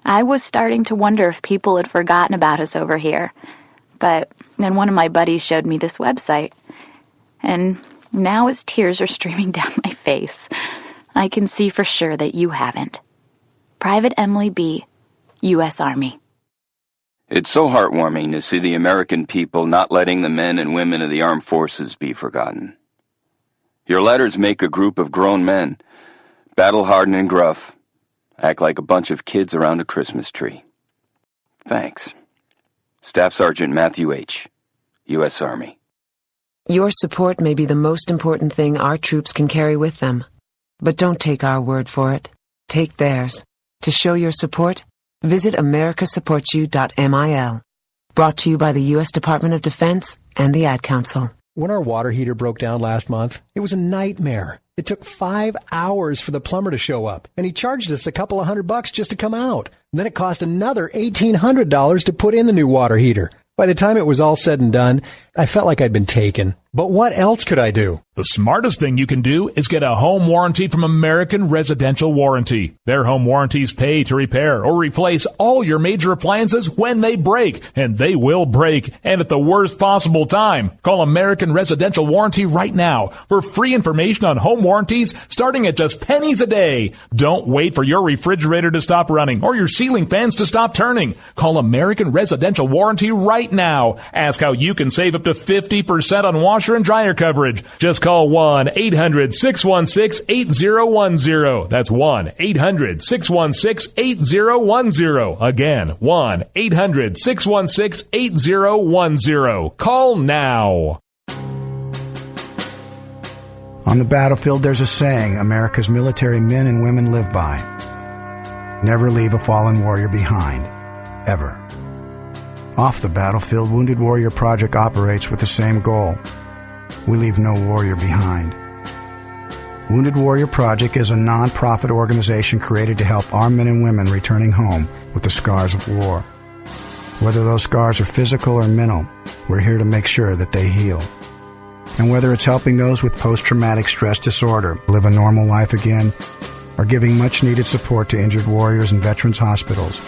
Speaker 6: I was starting to wonder if people had forgotten about us over here, but then one of my buddies showed me this website, and now as tears are streaming down my face, I can see for sure that you haven't. Private Emily B., U.S. Army.
Speaker 7: It's so heartwarming to see the American people not letting the men and women of the armed forces be forgotten. Your letters make a group of grown men, battle-hardened and gruff, act like a bunch of kids around a Christmas tree. Thanks. Staff Sergeant Matthew H., U.S. Army.
Speaker 5: Your support may be the most important thing our troops can carry with them. But don't take our word for it. Take theirs. To show your support, visit americasupportyou.mil. Brought to you by the U.S. Department of Defense and the Ad Council.
Speaker 1: When our water heater broke down last month, it was a nightmare. It took 5 hours for the plumber to show up, and he charged us a couple of $100 just to come out. Then it cost another $1,800 to put in the new water heater. By the time it was all said and done, I felt like I'd been taken. But what else could I do?
Speaker 2: The smartest thing you can do is get a home warranty from American Residential Warranty. Their home warranties pay to repair or replace all your major appliances when they break, and they will break, and at the worst possible time. Call American Residential Warranty right now for free information on home warranties starting at just pennies a day. Don't wait for your refrigerator to stop running or your ceiling fans to stop turning. Call American Residential Warranty right now. Ask how you can save up to 50% on washer and dryer coverage. Just call 1-800-616-8010. That's 1-800-616-8010. Again, 1-800-616-8010. Call now.
Speaker 8: On the battlefield, there's a saying America's military men and women live by. Never leave a fallen warrior behind. Ever. Off the battlefield, Wounded Warrior Project operates with the same goal. We leave no warrior behind. Wounded Warrior Project is a non-profit organization created to help our men and women returning home with the scars of war. Whether those scars are physical or mental, we're here to make sure that they heal. And whether it's helping those with post-traumatic stress disorder live a normal life again, or giving much-needed support to injured warriors in veterans' hospitals.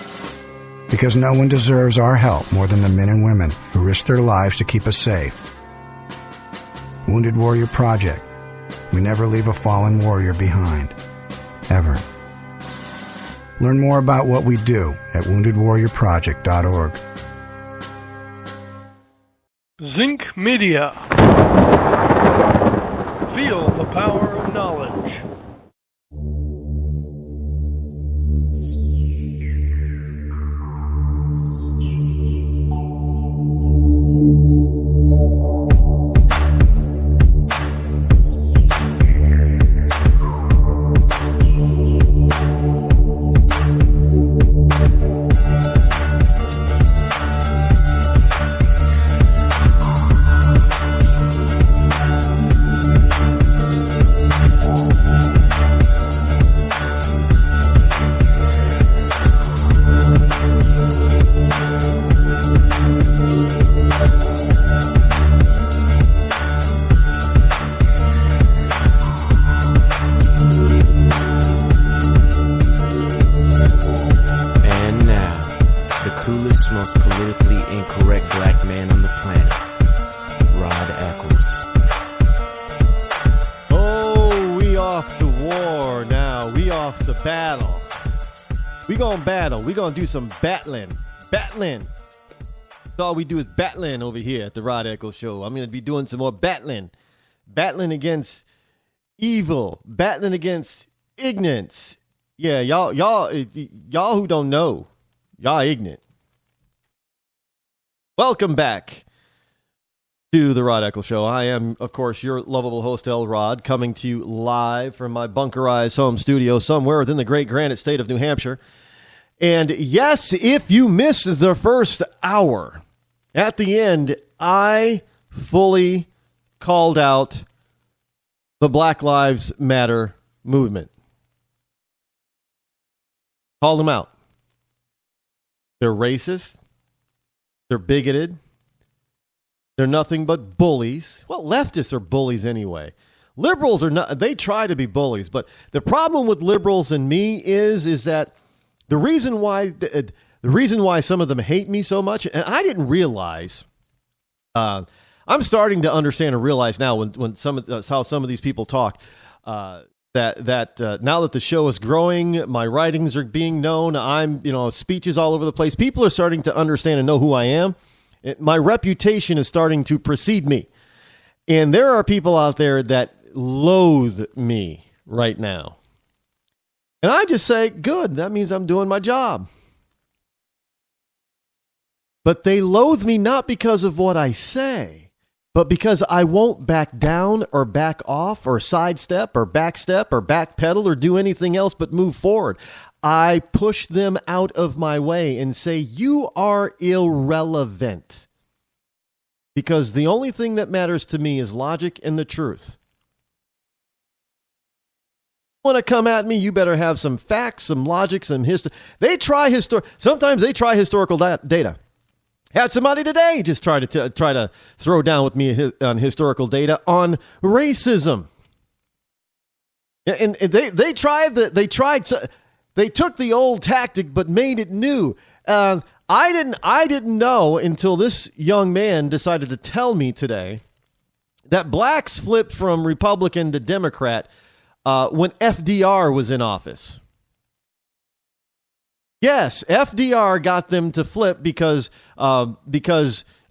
Speaker 8: Because no one deserves our help more than the men and women who risk their lives to keep us safe. Wounded Warrior Project. We never leave a fallen warrior behind. Ever. Learn more about what we do at woundedwarriorproject.org.
Speaker 9: Zinc Media. Feel the power of knowledge.
Speaker 10: We're going to do some battling. Battling. That's all we do is battling over here at the Rod Eccles Show. I'm going to be doing some more battling. Battling against evil. Battling against ignorance. Yeah, y'all who don't know, y'all ignorant. Welcome back to the Rod Eccles Show. I am, of course, your lovable host, El Rod, coming to you live from my bunkerized home studio somewhere within the great granite state of New Hampshire. And yes, if you missed the first hour, at the end, I fully called out the Black Lives Matter movement. Called them out. They're racist. They're bigoted. They're nothing but bullies. Well, leftists are bullies anyway. Liberals are not. They try to be bullies. But the problem with liberals and me is that the reason why some of them hate me so much, and I didn't realize, I'm starting to understand and realize now when how some of these people talk, that now that the show is growing, my writings are being known, I'm speeches all over the place. People are starting to understand and know who I am. My reputation is starting to precede me, and there are people out there that loathe me right now. And I just say, good, that means I'm doing my job. But they loathe me not because of what I say, but because I won't back down or back off or sidestep or backstep or backpedal or do anything else but move forward. I push them out of my way and say, you are irrelevant. Because the only thing that matters to me is logic and the truth. Want to come at me, you better have some facts, some logic, some history. Sometimes they try historical data. Had somebody today just try to throw down with me on historical data on racism. And they took the old tactic but made it new. I didn't know until this young man decided to tell me today that blacks flipped from Republican to Democrat when FDR was in office. Yes, FDR got them to flip because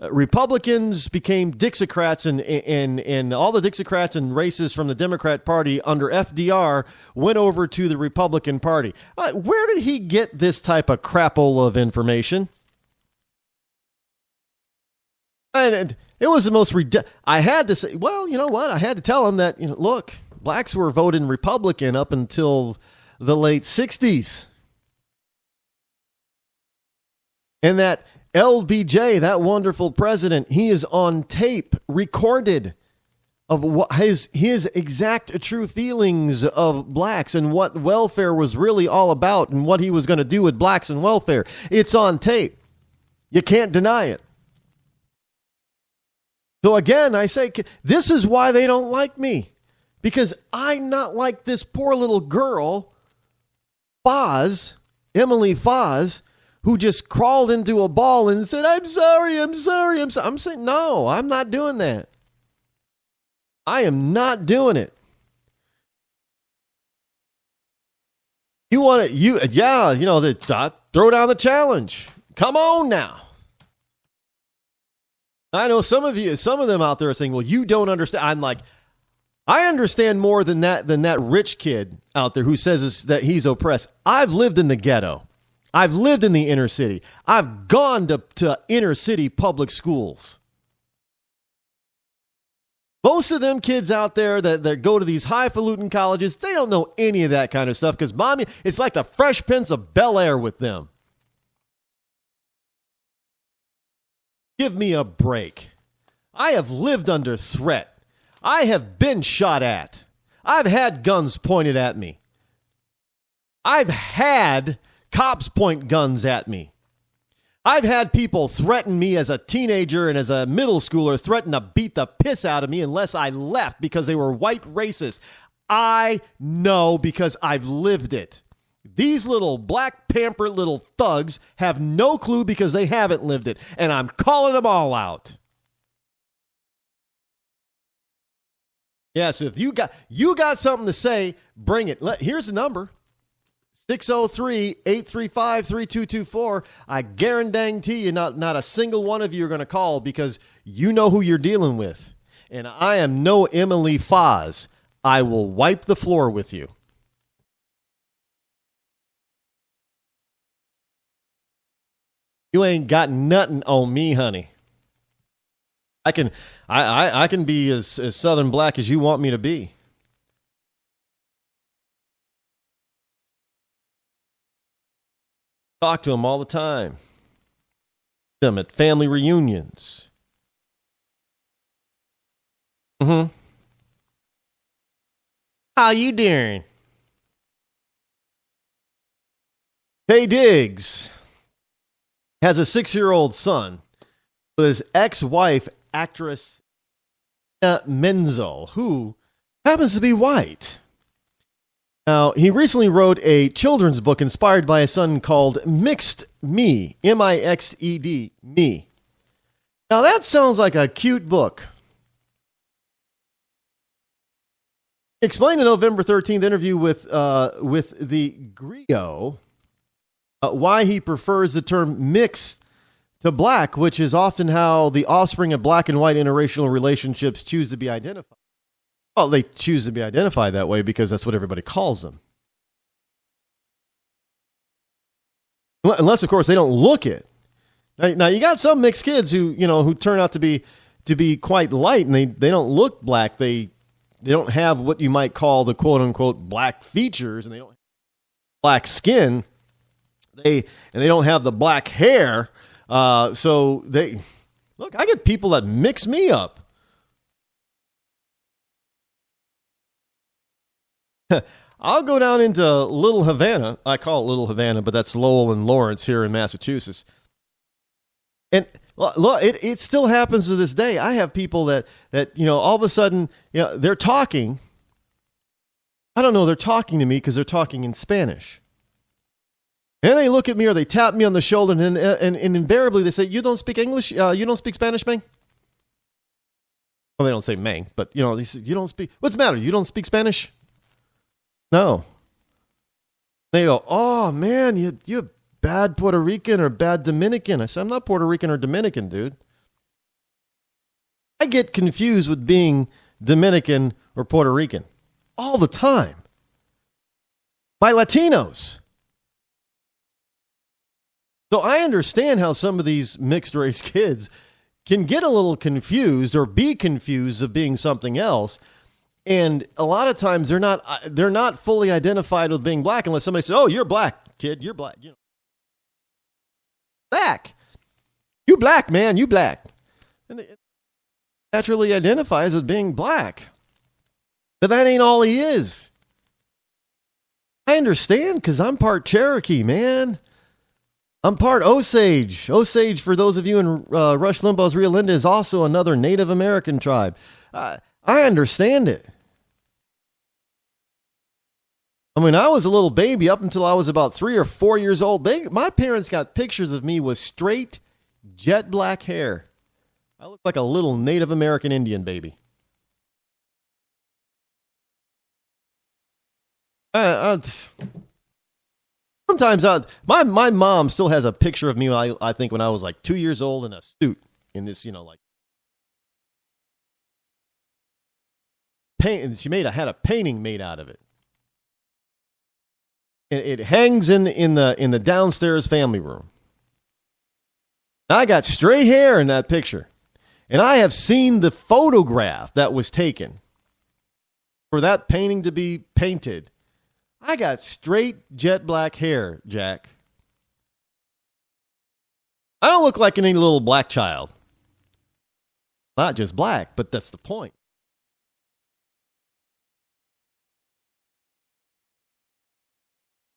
Speaker 10: Republicans became Dixiecrats and all the Dixiecrats and racists from the Democrat Party under FDR went over to the Republican Party. Where did he get this type of crapola of information? And it was the most I had to say, well, you know what? I had to tell him that, look, blacks were voting Republican up until the late 60s. And that LBJ, that wonderful president, he is on tape, recorded, of what his exact true feelings of blacks and what welfare was really all about and what he was going to do with blacks and welfare. It's on tape. You can't deny it. So again, I say, this is why they don't like me. Because I'm not like this poor little girl, Emily Foz, who just crawled into a ball and said, I'm sorry. I'm saying, no, I'm not doing that. I am not doing it. You want to, throw down the challenge. Come on now. I know some of them out there are saying, well, you don't understand. I'm like, I understand more than that rich kid out there who says that he's oppressed. I've lived in the ghetto. I've lived in the inner city. I've gone to inner city public schools. Most of them kids out there that go to these highfalutin colleges, they don't know any of that kind of stuff because mommy, it's like the Fresh Prince of Bel-Air with them. Give me a break. I have lived under threat. I have been shot at. I've had guns pointed at me. I've had cops point guns at me. I've had people threaten me as a teenager and as a middle schooler, threaten to beat the piss out of me unless I left because they were white racists. I know because I've lived it. These little black pampered little thugs have no clue because they haven't lived it. And I'm calling them all out. Yeah, so if you got something to say, bring it. Here's the number. 603-835-3224. I guarantee you not a single one of you are going to call because you know who you're dealing with. And I am no Emily Foz. I will wipe the floor with you. You ain't got nothing on me, honey. I can be as Southern black as you want me to be. Talk to them all the time. Them at family reunions. How you doing? Tay Diggs has a 6-year-old son with his ex-wife, actress Menzel, who happens to be white. Now, he recently wrote a children's book inspired by a son called Mixed Me, M-I-X-E-D, Me. Now, that sounds like a cute book. He explained in a November 13th interview with the Griot why he prefers the term mixed to black, which is often how the offspring of black and white interracial relationships choose to be identified. Well, they choose to be identified that way because that's what everybody calls them. Unless, of course, they don't look it. Now you got some mixed kids who turn out to be quite light, and they don't look black. They don't have what you might call the quote unquote black features, and they don't have black skin. They don't have the black hair. So I get people that mix me up. I'll go down into Little Havana. I call it Little Havana, but that's Lowell and Lawrence here in Massachusetts. And Look, it still happens to this day. I have people that all of a sudden, they're talking. I don't know, they're talking to me because they're talking in Spanish. And they look at me or they tap me on the shoulder and invariably they say, "You don't speak English? You don't speak Spanish, man?" Well, they don't say "man," but they say, "You don't speak. What's the matter? You don't speak Spanish?" No. They go, "Oh man, you bad Puerto Rican or bad Dominican." I said, "I'm not Puerto Rican or Dominican, dude." I get confused with being Dominican or Puerto Rican all the time by Latinos. So I understand how some of these mixed race kids can get a little confused or be confused of being something else. And a lot of times they're not fully identified with being black unless somebody says, "Oh, you're black, kid. You're black. Black. You black, man. You black." And they naturally identifies with being black. But that ain't all he is. I understand because I'm part Cherokee, man. I'm part Osage. Osage, for those of you in Rush Limbaugh's Rio Linda, is also another Native American tribe. I understand it. I mean, I was a little baby up until I was about 3 or 4 years old. My parents got pictures of me with straight, jet black hair. I looked like a little Native American Indian baby. Sometimes my mom still has a picture of me, I think, when I was like 2 years old in a suit in this, like paint. She had a painting made out of it. It hangs in the downstairs family room. I got straight hair in that picture, and I have seen the photograph that was taken for that painting to be painted. I got straight jet black hair, Jack. I don't look like any little black child. Not just black, but that's the point.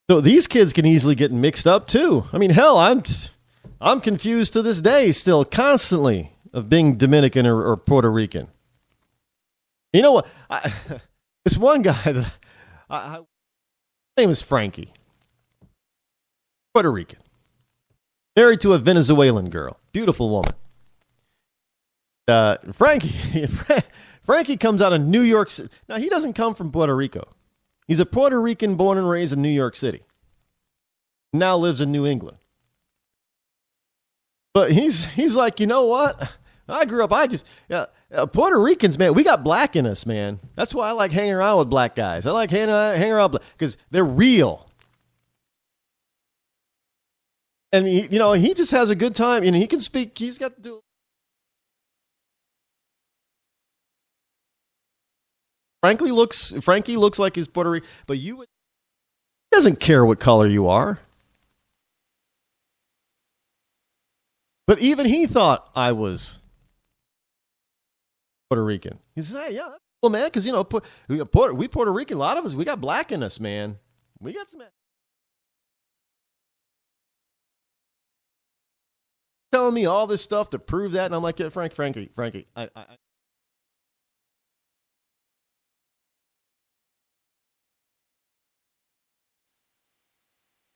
Speaker 10: So these kids can easily get mixed up too. I mean, hell, I'm confused to this day still, constantly, of being Dominican or Puerto Rican. You know what? This one guy, his name is Frankie. Puerto Rican. Married to a Venezuelan girl. Beautiful woman. Frankie comes out of New York City. Now, he doesn't come from Puerto Rico. He's a Puerto Rican born and raised in New York City. Now lives in New England. But he's like, you know what? I grew up, Puerto Ricans, man, we got black in us, man. That's why I like hanging around with black guys. I like hanging around because they're real. And he just has a good time. He can speak. He's got to do. Frankie looks like he's Puerto Rican, but he doesn't care what color you are. But even he thought I was Puerto Rican. He said, "Hey, yeah, that's cool, man, because we Puerto Rican, a lot of us, we got black in us, man. We got some." Telling me all this stuff to prove that, and I'm like, "Yeah, Frankie, I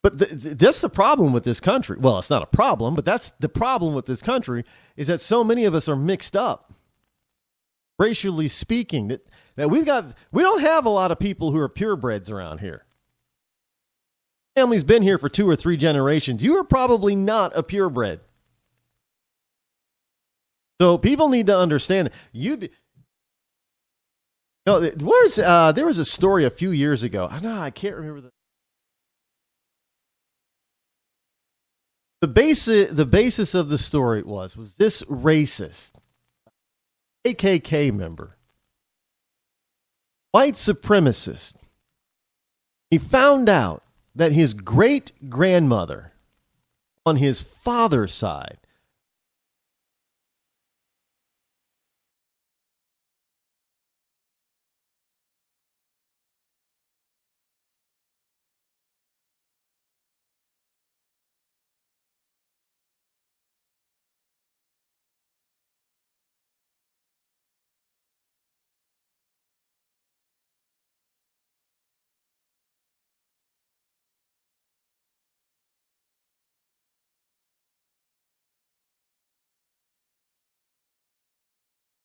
Speaker 10: But that's the problem with this country. Well, it's not a problem, but that's the problem with this country, is that so many of us are mixed up, racially speaking. That we don't have a lot of people who are purebreds around here. Family's been here for 2 or 3 generations. You are probably not a purebred. So people need to understand. There was a story a few years ago. I can't remember the basis of the story was this racist KKK member, white supremacist. He found out that his great-grandmother on his father's side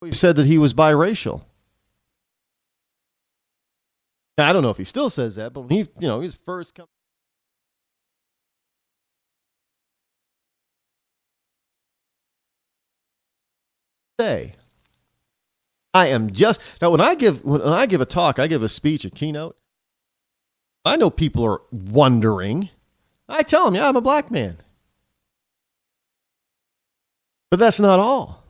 Speaker 10: He said that he was biracial. Now, I don't know if he still says that, but when his first come. Say, I am just now. When I give a talk, I give a speech, a keynote. I know people are wondering. I tell them, yeah, I'm a black man, but that's not all.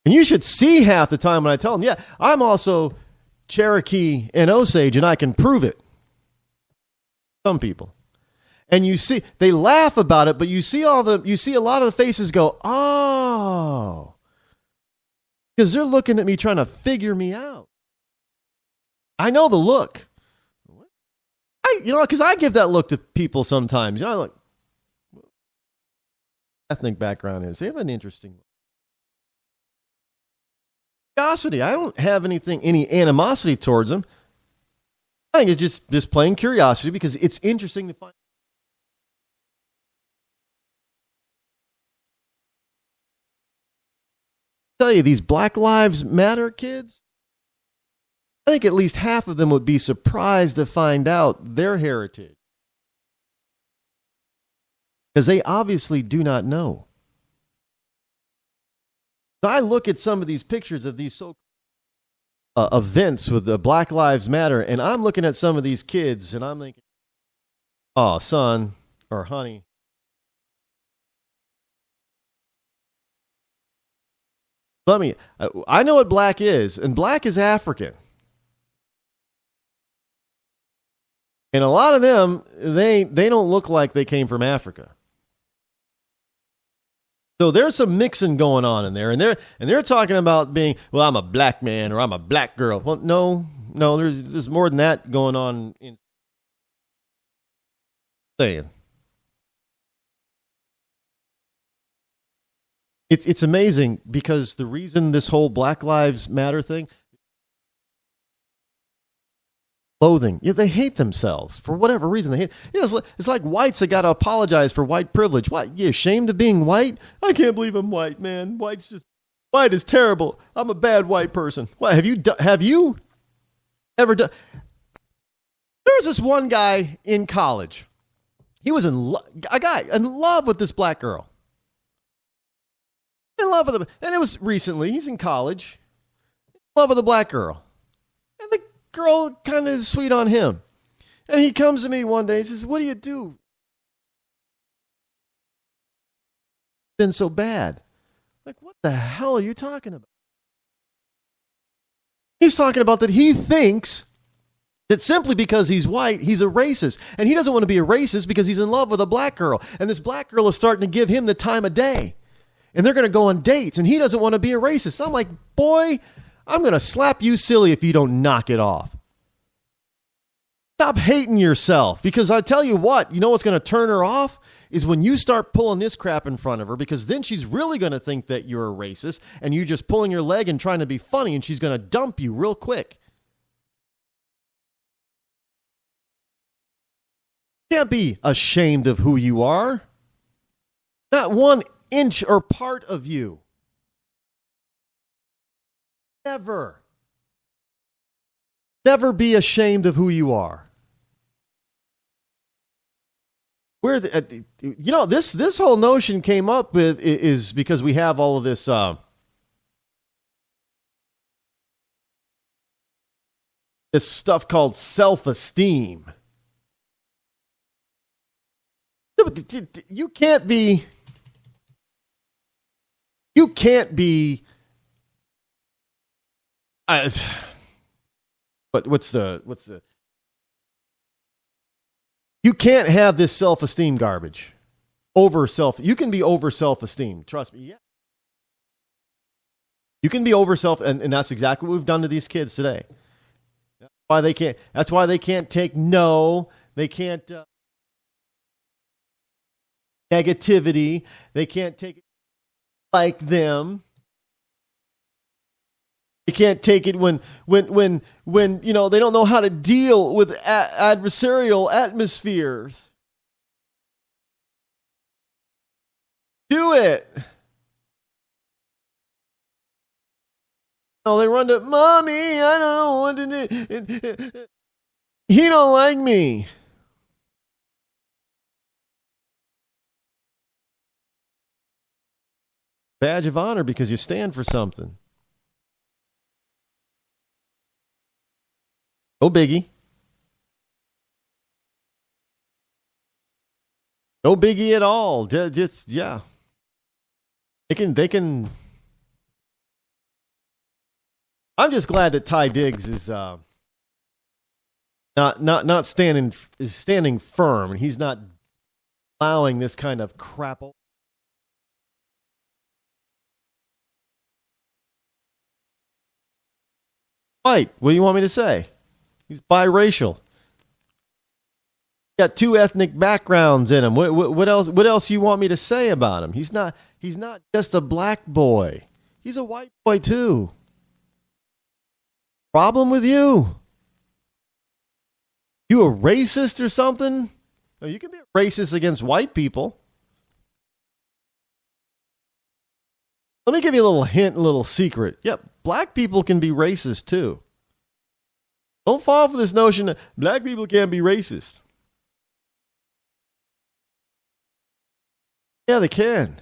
Speaker 10: And you should see half the time when I tell them, yeah, I'm also Cherokee and Osage, and I can prove it. Some people. And you see, they laugh about it, but you see a lot of the faces go, oh, because they're looking at me trying to figure me out. I know the look. Because I give that look to people sometimes. Like, ethnic background is. They have an interesting curiosity. I don't have any animosity towards them. I think it's just plain curiosity because it's interesting to find. Tell you, these Black Lives Matter kids, I think at least half of them would be surprised to find out their heritage. Because they obviously do not know. I look at some of these pictures of these events with the Black Lives Matter, and I'm looking at some of these kids, and I'm thinking, oh, son or honey. I know what black is, and black is African. And a lot of them, they don't look like they came from Africa. So there's some mixing going on in there, and they're talking about being, well, I'm a black man or I'm a black girl. Well, no, there's more than that going on in saying. It's amazing because the reason this whole Black Lives Matter thing, clothing, they hate themselves for whatever reason. They hate. It's like whites that got to apologize for white privilege. What? You ashamed of being white? I can't believe I'm white, man. White is terrible. I'm a bad white person. What have you ever done? There was this one guy in college. He was a guy in love with this black girl. In love with him, and it was recently. He's in college, in love with a black girl, and the girl kind of sweet on him. And he comes to me one day and says, "What do you do? It's been so bad." Like, what the hell are you talking about? He's talking about that he thinks that simply because he's white, he's a racist, and he doesn't want to be a racist because he's in love with a black girl, and this black girl is starting to give him the time of day. And they're going to go on dates, and he doesn't want to be a racist. I'm like, boy, I'm going to slap you silly if you don't knock it off. Stop hating yourself, because I tell you what, you know what's going to turn her off? Is when you start pulling this crap in front of her, because then she's really going to think that you're a racist, and you're just pulling your leg and trying to be funny, and she's going to dump you real quick. You can't be ashamed of who you are. Not one inch or part of you. Never be ashamed of who you are. This whole notion came up with is because we have all of this this stuff called self-esteem. You can't be you can't have this self-esteem garbage. You can be over self-esteem. Trust me. Yeah. You can be over and that's exactly what we've done to these kids today. That's why they can't take no. They can't negativity. They can't take it like them. They can't take it when they don't know how to deal with adversarial atmospheres. Do it. Oh, they run to, Mommy, I don't know what to do. He don't like me. Badge of honor because you stand for something. No biggie. No biggie at all. Just, yeah. They can. I'm just glad that Ty Diggs is not standing firm, and he's not allowing this kind of crap. White. What do you want me to say? He's biracial. Got two ethnic backgrounds in him. What else? What else you want me to say about him? He's not just a black boy. He's a white boy too. Problem with you? You a racist or something? No, you can be a racist against white people. Let me give you a little hint, a little secret. Yep, black people can be racist too. Don't fall for this notion that black people can't be racist. Yeah, they can.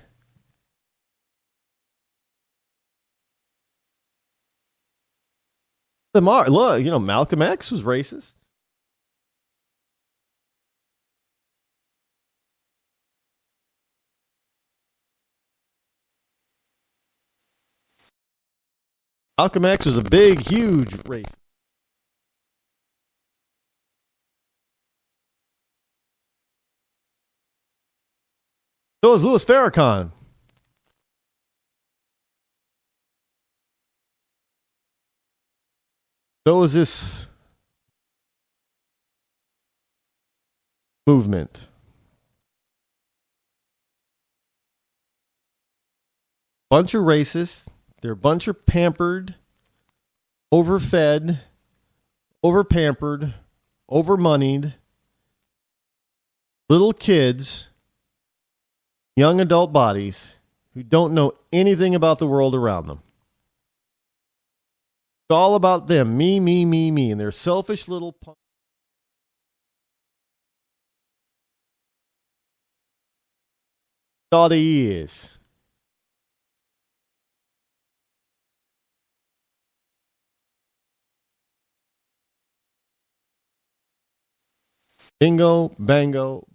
Speaker 10: Look, Malcolm X was racist. Malcolm X was a big, huge racist. So is Louis Farrakhan. So is this movement. Bunch of racists. They're a bunch of pampered, overfed, overpampered, overmoneyed little kids, young adult bodies who don't know anything about the world around them. It's all about them. Me, and their selfish little all he is. Bingo, bango.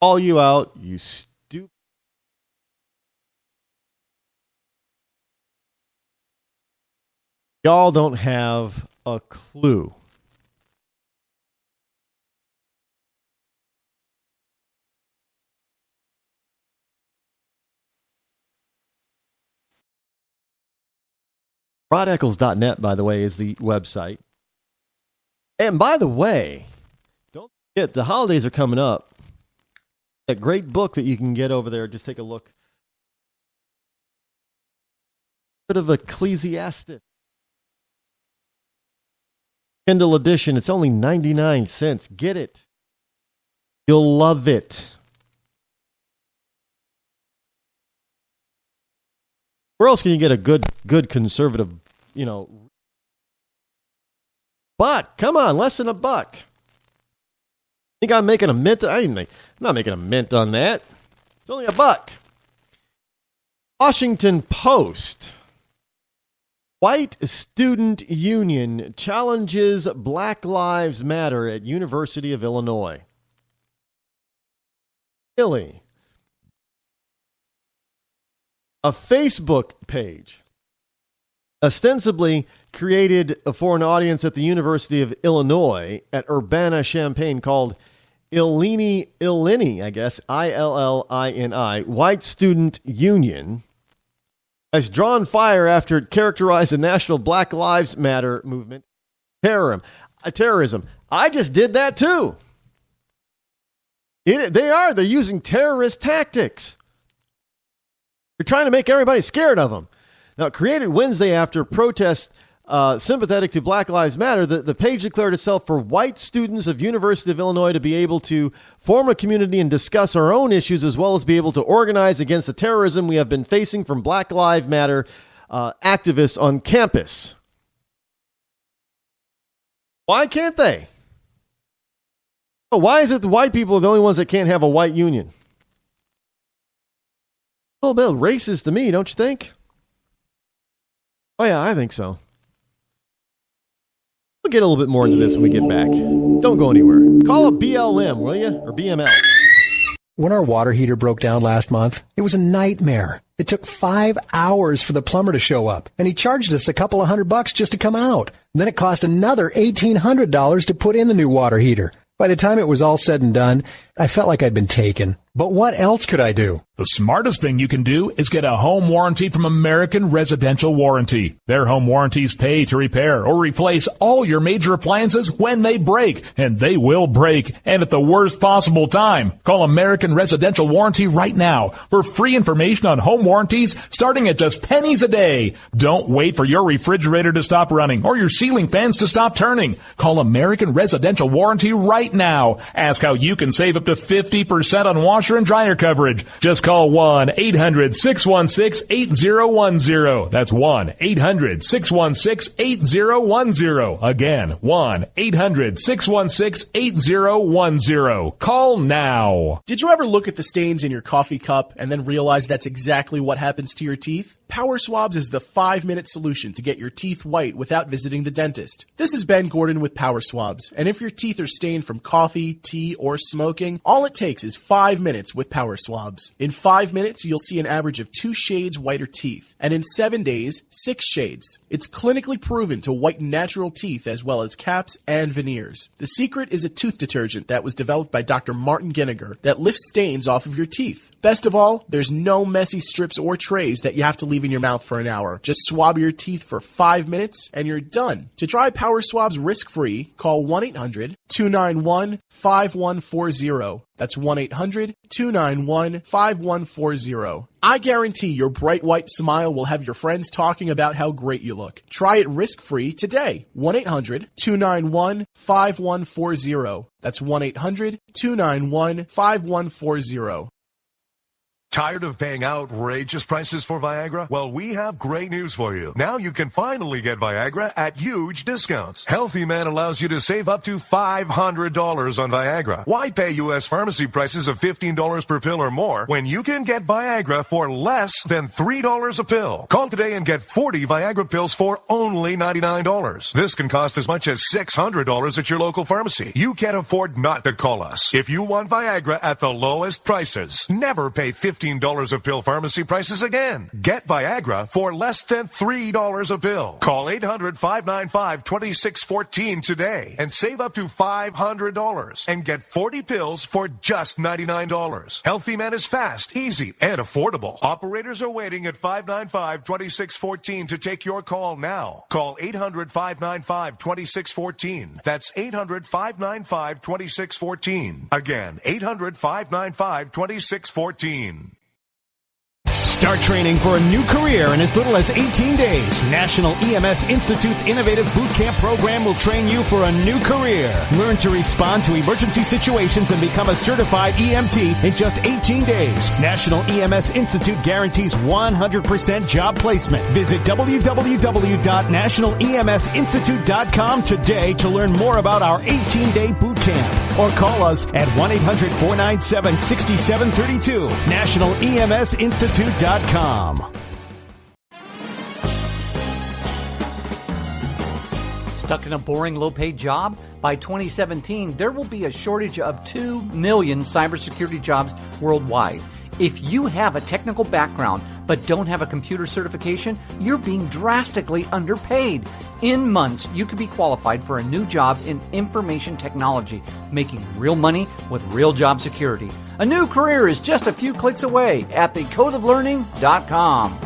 Speaker 10: All you out, you stupid. Y'all don't have a clue. RodEccles.net, by the way, is the website. And by the way, don't forget, the holidays are coming up. That great book that you can get over there, just take a look. Bit of Ecclesiastes. Kindle edition, it's only 99 cents. Get it. You'll love it. Where else can you get a good conservative, But come on, less than $1. Think I'm making a mint? I'm not making a mint on that. It's only $1. Washington Post. White student union challenges Black Lives Matter at University of Illinois. Really? A Facebook page ostensibly created for an audience at the University of Illinois at Urbana-Champaign called Illini, I guess, Illini, White Student Union, has drawn fire after it characterized the National Black Lives Matter movement terrorism. I just did that too. They're using terrorist tactics. They're trying to make everybody scared of them. Now, created Wednesday after protests sympathetic to Black Lives Matter, the page declared itself for white students of University of Illinois to be able to form a community and discuss our own issues, as well as be able to organize against the terrorism we have been facing from Black Lives Matter activists on campus. Why can't they? Why is it the white people are the only ones that can't have a white union? A little bit racist to me, don't you think? Oh, yeah, I think so. We'll get a little bit more into this when we get back. Don't go anywhere. Call up BLM, will you? Or BML.
Speaker 1: When our water heater broke down last month, it was a nightmare. It took 5 hours for the plumber to show up, and he charged us a couple of $100 just to come out. Then it cost another $1,800 to put in the new water heater. By the time it was all said and done, I felt like I'd been taken. But what else could I do?
Speaker 2: The smartest thing you can do is get a home warranty from American Residential Warranty. Their home warranties pay to repair or replace all your major appliances when they break, and they will break, and at the worst possible time. Call American Residential Warranty right now for free information on home warranties starting at just pennies a day. Don't wait for your refrigerator to stop running or your ceiling fans to stop turning. Call American Residential Warranty right now. Ask how you can save up to 50% on washer and dryer coverage. Just call 1-800-616-8010. That's 1-800-616-8010. Again, 1-800-616-8010. Call now.
Speaker 3: Did you ever look at the stains in your coffee cup and then realize that's exactly what happens to your teeth? Power Swabs is the 5-minute solution to get your teeth white without visiting the dentist. This is Ben Gordon with Power Swabs, and if your teeth are stained from coffee, tea, or smoking, all it takes is 5 minutes with Power Swabs. In 5 minutes, you'll see an average of 2 shades whiter teeth, and in 7 days, 6 shades. It's clinically proven to whiten natural teeth as well as caps and veneers. The secret is a tooth detergent that was developed by Dr. Martin Ginniger that lifts stains off of your teeth. Best of all, there's no messy strips or trays that you have to leave in your mouth for an hour. Just swab your teeth for 5 minutes and you're done. To try Power Swabs risk-free, call 1-800-291-5140. That's 1-800-291-5140. I guarantee your bright white smile will have your friends talking about how great you look. Try it risk-free today. 1-800-291-5140. That's 1-800-291-5140.
Speaker 4: Tired of paying outrageous prices for Viagra? Well, we have great news for you. Now you can finally get Viagra at huge discounts. Healthy Man allows you to save up to $500 on Viagra. Why pay U.S. pharmacy prices of $15 per pill or more when you can get Viagra for less than $3 a pill? Call today and get 40 Viagra pills for only $99. This can cost as much as $600 at your local pharmacy. You can't afford not to call us. If you want Viagra at the lowest prices, never pay $15 a pill pharmacy prices again. Get Viagra for less than $3 a pill. Call 800-595-2614 today and save up to $500 and get 40 pills for just $99. Healthy Man is fast, easy, and affordable. Operators are waiting at 595-2614 to take your call now. Call 800-595-2614. That's 800-595-2614. Again, 800-595-2614.
Speaker 11: Start training for a new career in as little as 18 days. National EMS Institute's innovative boot camp program will train you for a new career. Learn to respond to emergency situations and become a certified EMT in just 18 days. National EMS Institute guarantees 100% job placement. Visit www.nationaleMSinstitute.com today to learn more about our 18-day boot camp. Or call us at 1-800-497-6732. NationalEMSInstitute.com.
Speaker 13: Stuck in a boring, low-paid job? By 2017, there will be a shortage of 2 million cybersecurity jobs worldwide. If you have a technical background but don't have a computer certification, you're being drastically underpaid. In months, you could be qualified for a new job in information technology, making real money with real job security. A new career is just a few clicks away at thecodeoflearning.com.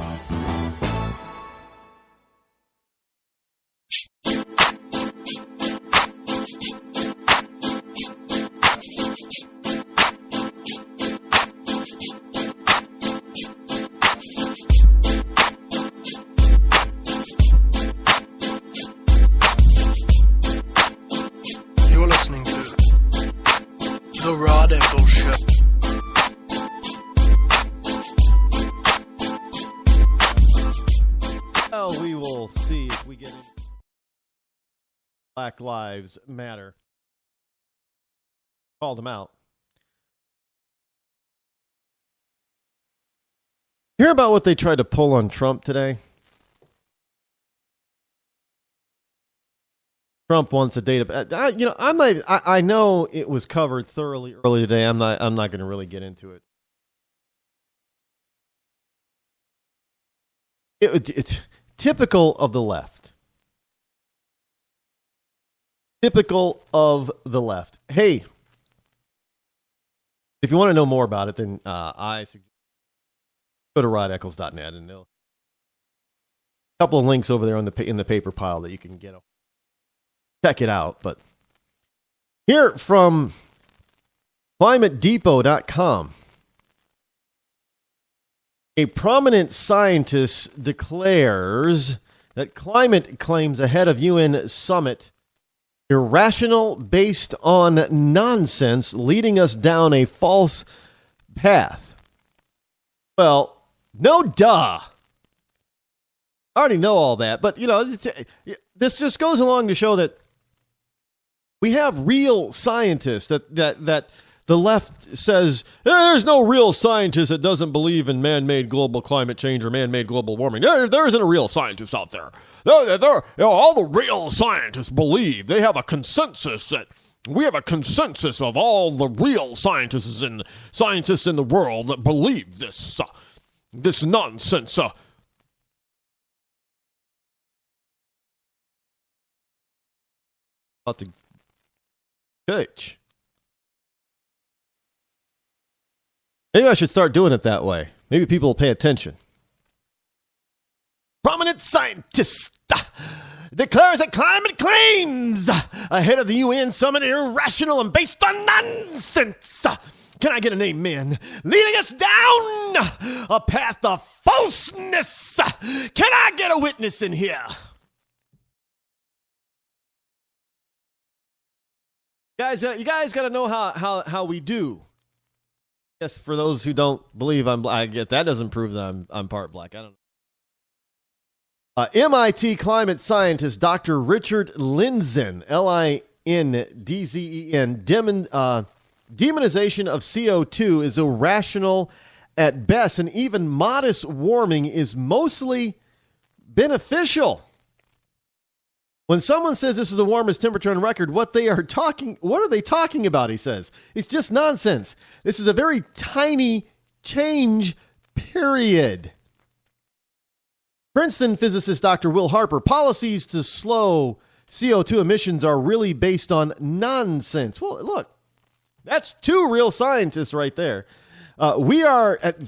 Speaker 10: Well, we will see if we get into Black Lives Matter. Called them out. Hear about what they tried to pull on Trump today? Trump wants a data. I know it was covered thoroughly early today. I'm not going to really get into it. It's typical of the left. Typical of the left. Hey, if you want to know more about it, then I suggest go to rodeccles.net, and there'll a couple of links over there in the paper pile that you can get. Check it out. But here from climatedepot.com, a prominent scientist declares that climate claims ahead of UN summit irrational based on nonsense, leading us down a false path. Well, no duh. I already know all that, but this just goes along to show that we have real scientists that the left says there's no real scientist that doesn't believe in man-made global climate change or man-made global warming. There isn't a real scientist out there. All the real scientists believe. They have a consensus that we have a consensus of all the real scientists in the world that believe this nonsense. About the church. Maybe I should start doing it that way. Maybe people will pay attention. Prominent scientist declares that climate claims ahead of the UN summit are irrational and based on nonsense. Can I get an amen? Leading us down a path of falseness. Can I get a witness in here? Guys, you guys got to know how we do. Yes, for those who don't believe I'm black, I get that doesn't prove that I'm part black. I don't know. MIT climate scientist Dr. Richard Lindzen, Lindzen, demonization of CO2 is irrational at best, and even modest warming is mostly beneficial. When someone says this is the warmest temperature on record, what are they talking about, he says. It's just nonsense. This is a very tiny change, period. Princeton physicist Dr. Will Harper, policies to slow CO2 emissions are really based on nonsense. Well, look, that's two real scientists right there. We are at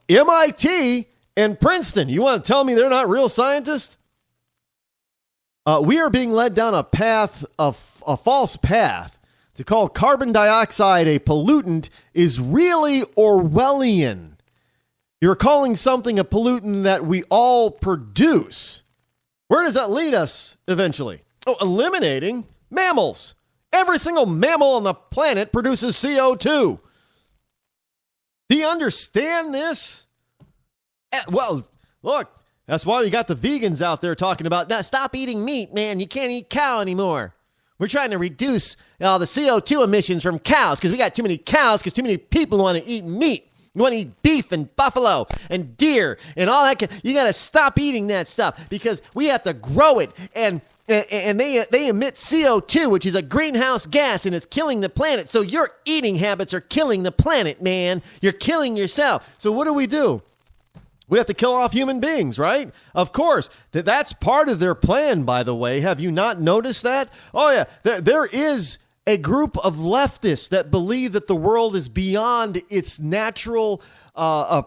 Speaker 10: MIT and Princeton. You want to tell me they're not real scientists? We are being led down a false path. To call carbon dioxide a pollutant is really Orwellian. You're calling something a pollutant that we all produce. Where does that lead us eventually? Eliminating mammals. Every single mammal on the planet produces CO2. Do you understand this? Well, look, that's why you got the vegans out there talking about, now stop eating meat, man. You can't eat cow anymore. We're trying to reduce the CO2 emissions from cows because we got too many cows because too many people want to eat meat. You want to eat beef and buffalo and deer and all that. You got to stop eating that stuff because we have to grow it. And they emit CO2, which is a greenhouse gas, and it's killing the planet. So your eating habits are killing the planet, man. You're killing yourself. So what do? We have to kill off human beings, right? Of course. That's part of their plan, by the way. Have you not noticed that? Oh, yeah. There is a group of leftists that believe that the world is beyond its natural,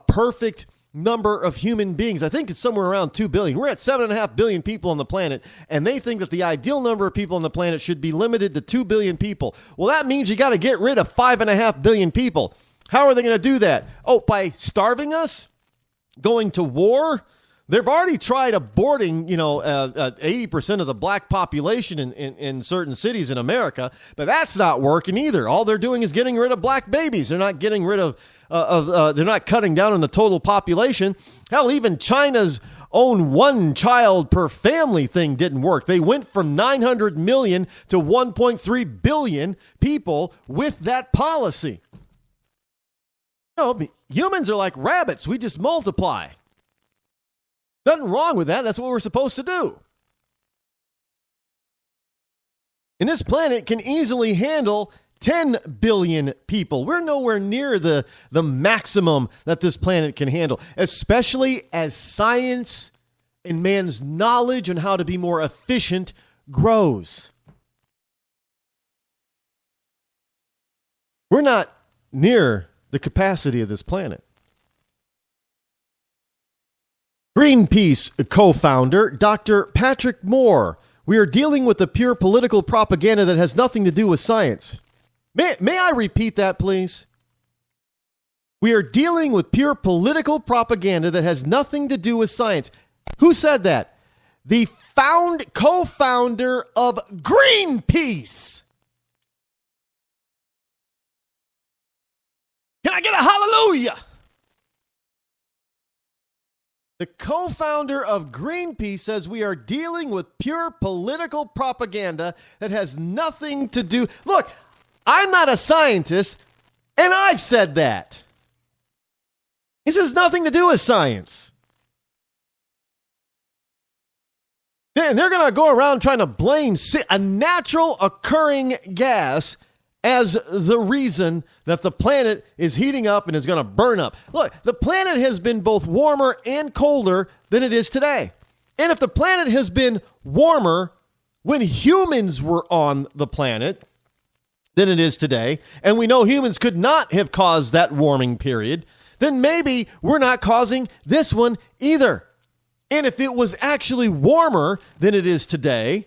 Speaker 10: perfect number of human beings. I think it's somewhere around 2 billion. We're at 7.5 billion people on the planet, and they think that the ideal number of people on the planet should be limited to 2 billion people. Well, that means you got to get rid of 5.5 billion people. How are they going to do that? Oh, by starving us? Going to war? They've already tried aborting, 80% of the black population in certain cities in America, but that's not working either. All they're doing is getting rid of black babies. They're not getting rid of they're not cutting down on the total population. Hell, even China's own one child per family thing didn't work. They went from 900 million to 1.3 billion people with that policy. Humans are like rabbits. We just multiply. Nothing wrong with that. That's what we're supposed to do. And this planet can easily handle 10 billion people. We're nowhere near the maximum that this planet can handle, especially as science and man's knowledge on how to be more efficient grows. We're not near the capacity of this planet. Greenpeace co-founder Dr. Patrick Moore. We are dealing with the pure political propaganda that has nothing to do with science. May I repeat that, please? We are dealing with pure political propaganda that has nothing to do with science. Who said that? The co-founder of Greenpeace. Can I get a hallelujah? The co-founder of Greenpeace says we are dealing with pure political propaganda that has nothing to do... Look, I'm not a scientist, and I've said that. This has nothing to do with science. And they're going to go around trying to blame a natural occurring gas as the reason that the planet is heating up and is going to burn up. Look, the planet has been both warmer and colder than it is today. And if the planet has been warmer when humans were on the planet than it is today, and we know humans could not have caused that warming period, then maybe we're not causing this one either. And if it was actually warmer than it is today,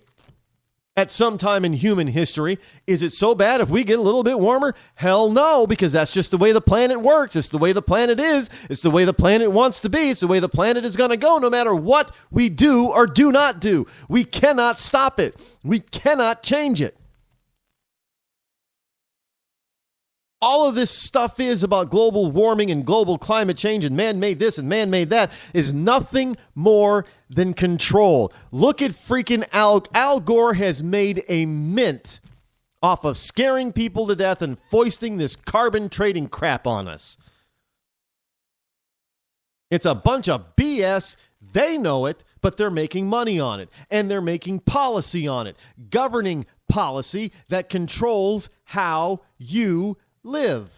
Speaker 10: at some time in human history, is it so bad if we get a little bit warmer? Hell no, because that's just the way the planet works. It's the way the planet is. It's the way the planet wants to be. It's the way the planet is going to go no matter what we do or do not do. We cannot stop it. We cannot change it. All of this stuff is about global warming and global climate change and man-made this and man-made that is nothing more than control. Look at freaking Al Gore has made a mint off of scaring people to death and foisting this carbon trading crap on us. It's a bunch of BS. They know it, but they're making money on it. And they're making policy on it. Governing policy that controls how you live.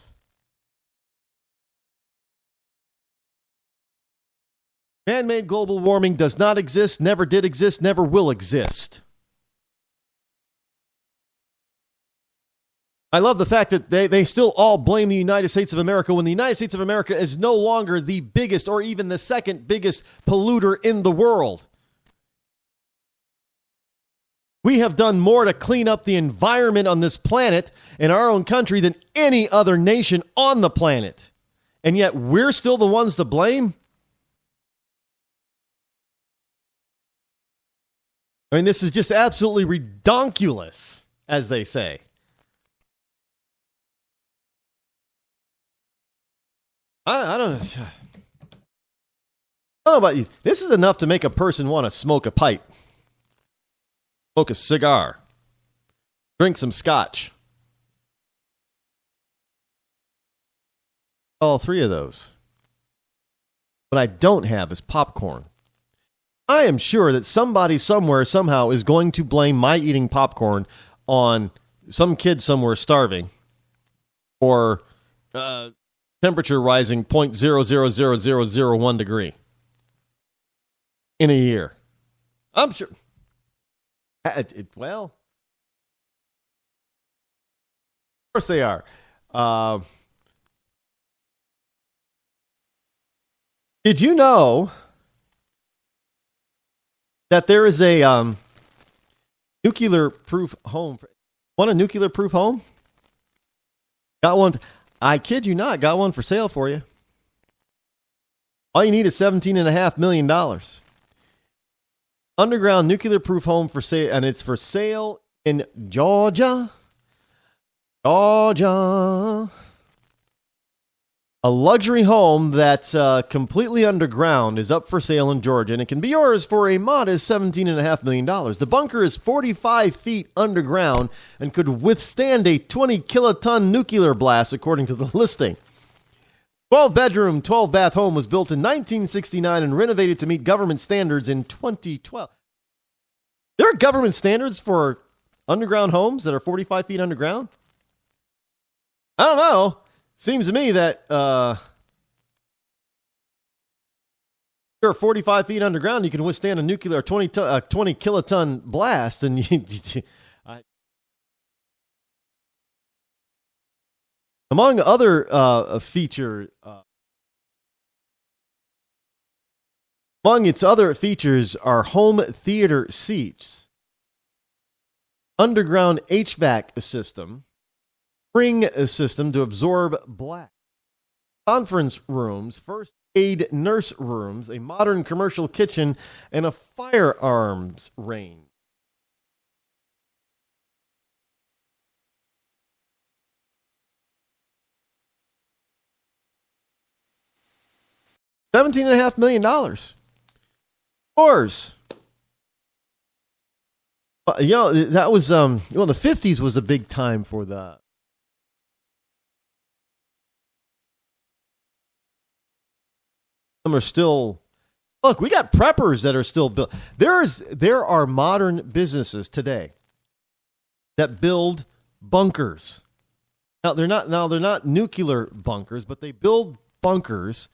Speaker 10: Man-made global warming does not exist, never did exist, never will exist. I love the fact that they still all blame the United States of America when the United States of America is no longer the biggest or even the second biggest polluter in the world. We have done more to clean up the environment on this planet in our own country than any other nation on the planet. And yet we're still the ones to blame? I mean, this is just absolutely redonkulous, as they say. I don't know about you. This is enough to make a person want to smoke a pipe, smoke a cigar, drink some scotch. All three of those. What I don't have is popcorn. I am sure that somebody somewhere somehow is going to blame my eating popcorn on some kid somewhere starving or temperature rising 0.000001 degree in a year. I'm sure. Well, of course they are. Did you know that there is a nuclear-proof home? Want a nuclear-proof home? Got one. I kid you not. Got one for sale for you. All you need is $17.5 million. Underground nuclear-proof home for sale, and it's for sale in Georgia. Georgia. A luxury home that's completely underground is up for sale in Georgia, and it can be yours for a modest $17.5 million. The bunker is 45 feet underground and could withstand a 20-kiloton nuclear blast, according to the listing. 12-bedroom, 12-bath home was built in 1969 and renovated to meet government standards in 2012. There are government standards for underground homes that are 45 feet underground? I don't know. Seems to me that you're 45 feet underground, you can withstand a nuclear 20 kiloton blast, and among other features, among its other features are home theater seats, underground HVAC system, spring system to absorb blast, conference rooms, first aid nurse rooms, a modern commercial kitchen, and a firearms range. $17.5 million. Yours. That was, the 50s was a big time for that. Some are still, look, we got preppers that are still built. There are modern businesses today that build bunkers. Now they're not nuclear bunkers, but they build bunkers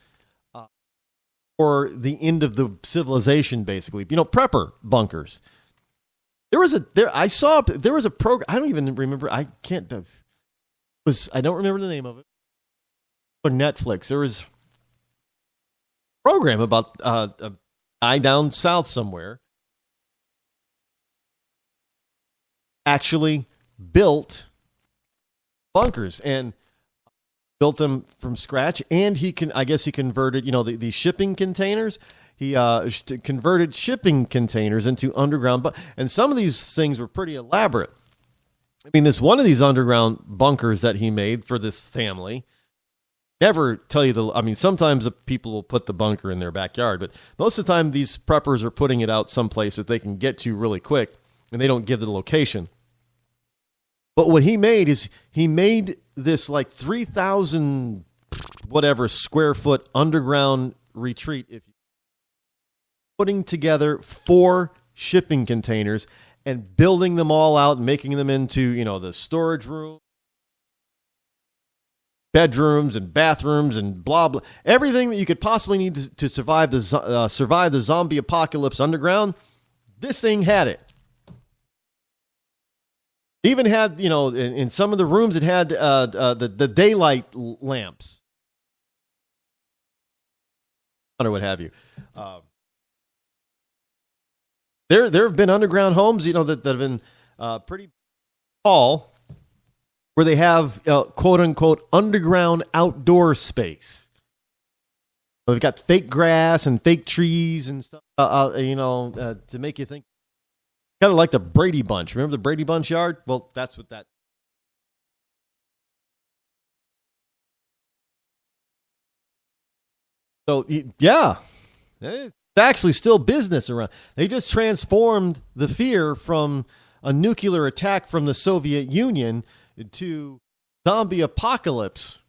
Speaker 10: for the end of the civilization, basically. Prepper bunkers. There was a program. I don't even remember. I don't remember the name of it. On Netflix, there was program about a guy down south somewhere actually built bunkers and built them from scratch, and he converted the shipping containers. He converted shipping containers into underground, and some of these things were pretty elaborate. I mean, this one of these underground bunkers that he made for this family. Never tell you sometimes the people will put the bunker in their backyard, but most of the time these preppers are putting it out someplace that they can get to really quick, and they don't give the location. But what he made is he made this like 3,000 whatever square foot underground retreat, putting together 4 shipping containers and building them all out and making them into, the storage room, bedrooms and bathrooms and blah blah, everything that you could possibly need to survive the zombie apocalypse underground. This thing had it. It even had, in some of the rooms, it had the daylight lamps, or what have you. There have been underground homes, that have been pretty tall, where they have quote-unquote underground outdoor space. They've got fake grass and fake trees and stuff, to make you think. Kind of like the Brady Bunch. Remember the Brady Bunch yard? Well, that's what that. So, yeah. It's actually still business around. They just transformed the fear from a nuclear attack from the Soviet Union to zombie apocalypse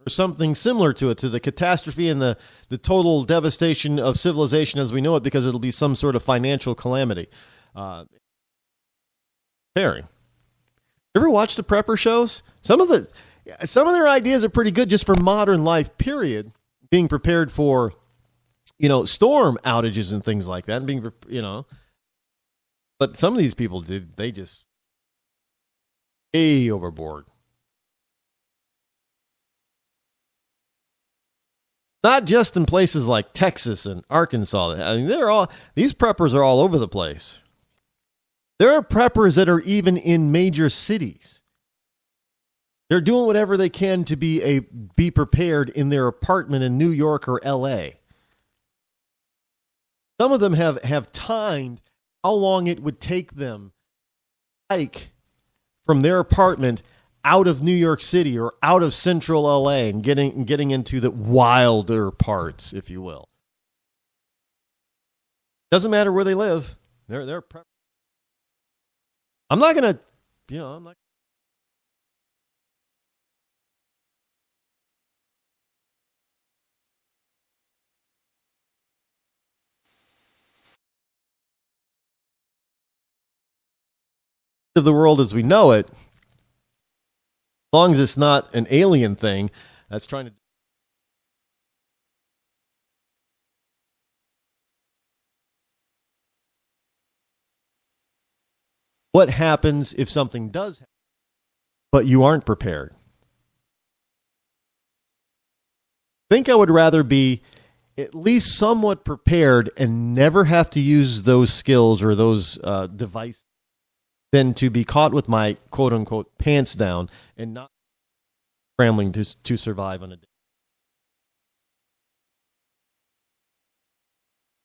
Speaker 10: or something similar to it, to the catastrophe and the total devastation of civilization as we know it, because it'll be some sort of financial calamity. Harry, you ever watch the prepper shows? Some of their ideas are pretty good just for modern life, period. Being prepared for, storm outages and things like that, and being, but some of these people they just way overboard. Not just in places like Texas and Arkansas. I mean, these preppers are all over the place. There are preppers that are even in major cities. They're doing whatever they can to be prepared in their apartment in New York or L.A. Some of them have timed how long it would take them to hike from their apartment out of New York City or out of central LA and getting into the wilder parts, if you will. Doesn't matter where they live. They're I'm not going to, I'm not. Of the world as we know it, as long as it's not an alien thing that's trying to. What happens if something does happen, but you aren't prepared? I think I would rather be at least somewhat prepared and never have to use those skills or those devices than to be caught with my quote-unquote pants down and not scrambling to survive on a day.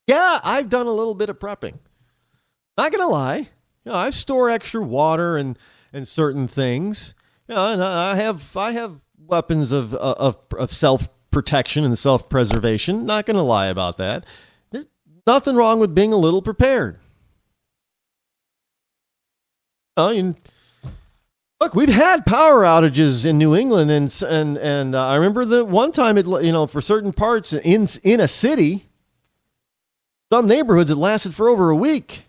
Speaker 10: Yeah, I've done a little bit of prepping. Not going to lie. I store extra water and certain things. And I have weapons of self-protection and self-preservation. Not going to lie about that. There's nothing wrong with being a little prepared. Look, we've had power outages in New England, and I remember that one time for certain parts in a city, some neighborhoods it lasted for over a week.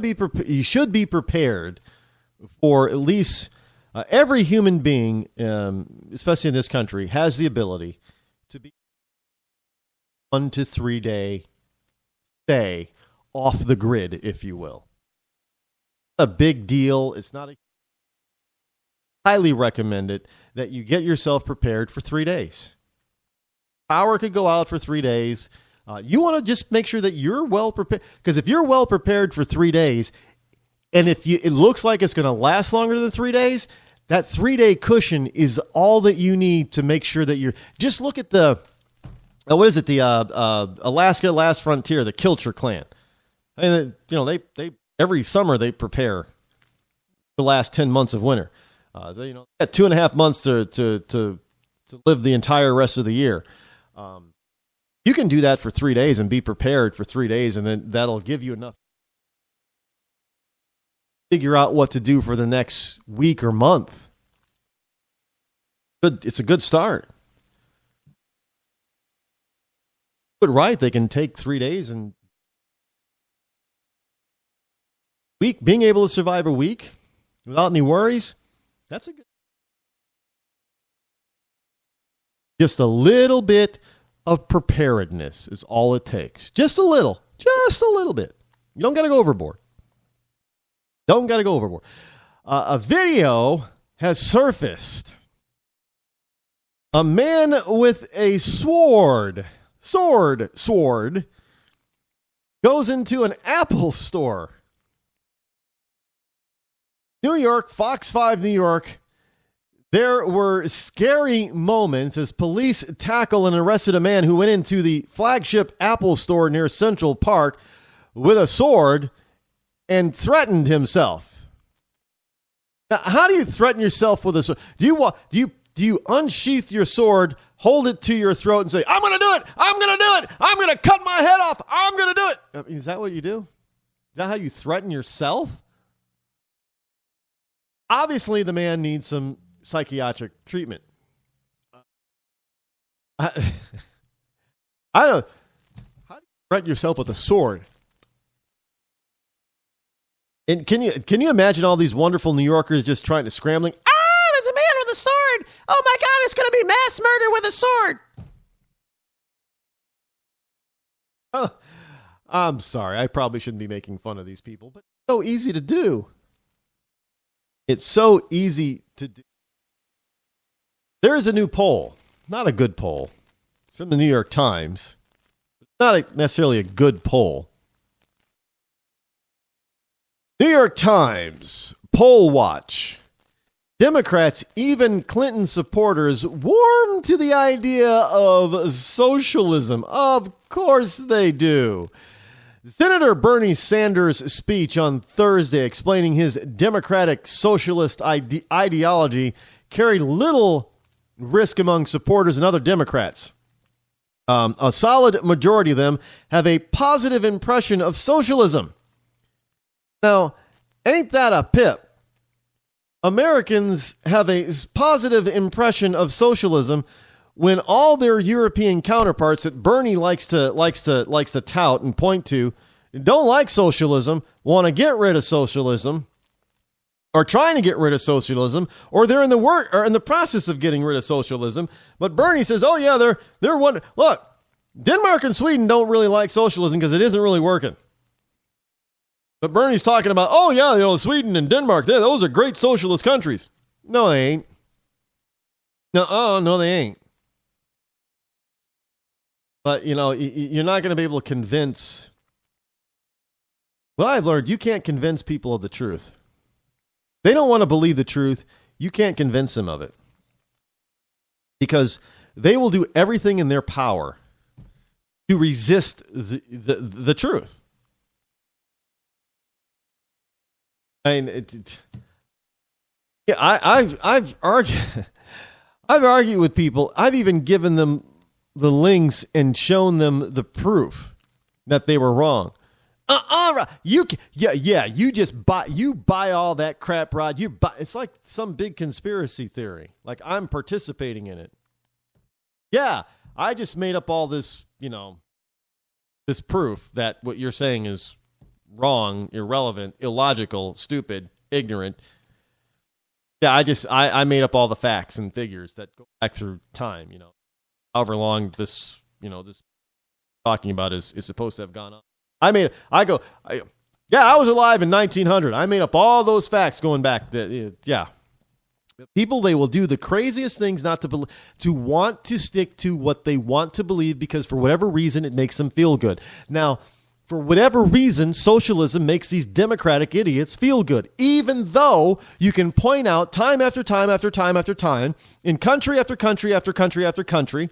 Speaker 10: You should be prepared for at least every human being, especially in this country, has the ability to be 1 to 3 day stay off the grid, if you will. A big deal. It's not highly recommended that you get yourself prepared for 3 days. Power could go out for 3 days. You want to just make sure that you're well prepared, because if you're well prepared for 3 days, and it looks like it's going to last longer than 3 days, that 3 day cushion is all that you need to make sure that you're. Just look at the. What is it? The Alaska Last Frontier, the Kilcher clan. And they every summer they prepare the last 10 months of winter. So they got 2.5 months to live the entire rest of the year. You can do that for 3 days and be prepared for 3 days, and then that'll give you enough to figure out what to do for the next week or month. It's a good start. But right, they can take 3 days and being able to survive a week without any worries. That's a good. Just a little bit of preparedness is all it takes. Just a little bit. You don't got to go overboard. A video has surfaced. A man with a sword goes into an Apple store. New York, Fox 5 New York. There were scary moments as police tackle and arrested a man who went into the flagship Apple store near Central Park with a sword and threatened himself. Now, how do you threaten yourself with a sword? Do you unsheath your sword, hold it to your throat, and say, "I'm going to do it! I'm going to do it! I'm going to cut my head off! I'm going to do it!" I mean, is that what you do? Is that how you threaten yourself? Obviously, the man needs some psychiatric treatment. I don't. How do you threaten yourself with a sword? And can you imagine all these wonderful New Yorkers just trying to scrambling? There's a man with a sword! Oh my God, it's going to be mass murder with a sword! Oh, I'm sorry, I probably shouldn't be making fun of these people, but it's so easy to do. It's so easy to do. There is a new poll, not a good poll, from the New York Times. It's not necessarily a good poll. New York Times, Poll Watch. Democrats, even Clinton supporters, warm to the idea of socialism. Of course they do. Senator Bernie Sanders' speech on Thursday explaining his democratic socialist ideology carried little risk among supporters and other Democrats. A solid majority of them have a positive impression of socialism. Now, ain't that a pip? Americans have a positive impression of socialism when all their European counterparts that Bernie likes to tout and point to don't like socialism, want to get rid of socialism, or trying to get rid of socialism, or they're in the process of getting rid of socialism. But Bernie says, "Oh yeah, they're one. Look, Denmark and Sweden don't really like socialism because it isn't really working." But Bernie's talking about, "Oh yeah, Sweden and Denmark, those are great socialist countries." No, they ain't. No, they ain't. But you're not going to be able to convince. Well, I've learned you can't convince people of the truth. They don't want to believe the truth. You can't convince them of it. Because they will do everything in their power to resist the truth. I mean, I've argued with people. I've even given them the links and shown them the proof that they were wrong. You just buy all that crap, Rod. It's like some big conspiracy theory. Like I'm participating in it. Yeah, I just made up all this, this proof that what you're saying is wrong, irrelevant, illogical, stupid, ignorant. Yeah, I made up all the facts and figures that go back through time, however long this talking about is supposed to have gone on. I was alive in 1900. I made up all those facts going back. Yeah. People, they will do the craziest things not to want to stick to what they want to believe because for whatever reason it makes them feel good. Now, for whatever reason, socialism makes these democratic idiots feel good, even though you can point out time after time after time after time in country after country after country after country,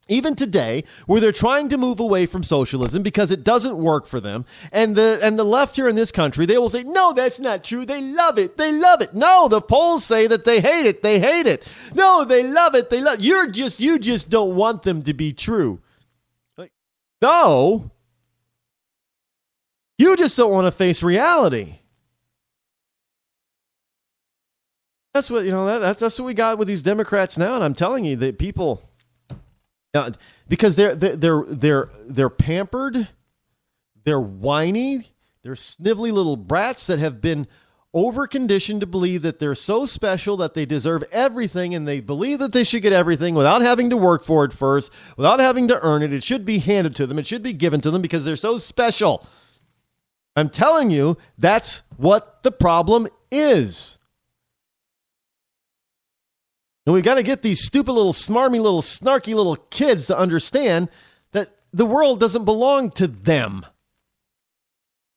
Speaker 10: even today, where they're trying to move away from socialism because it doesn't work for them. And the left here in this country, they will say, "No, that's not true. They love it. They love it." No, the polls say that they hate it. They hate it. No, they love it. They love it. You just don't want them to be true. No. You just don't want to face reality. That's what that's what we got with these Democrats now, and I'm telling you that people, because they're pampered, they're whiny, they're snivelly little brats that have been over-conditioned to believe that they're so special that they deserve everything, and they believe that they should get everything without having to work for it first, without having to earn it. It should be handed to them. It should be given to them because they're so special. I'm telling you, that's what the problem is. And we've got to get these stupid little smarmy little snarky little kids to understand that the world doesn't belong to them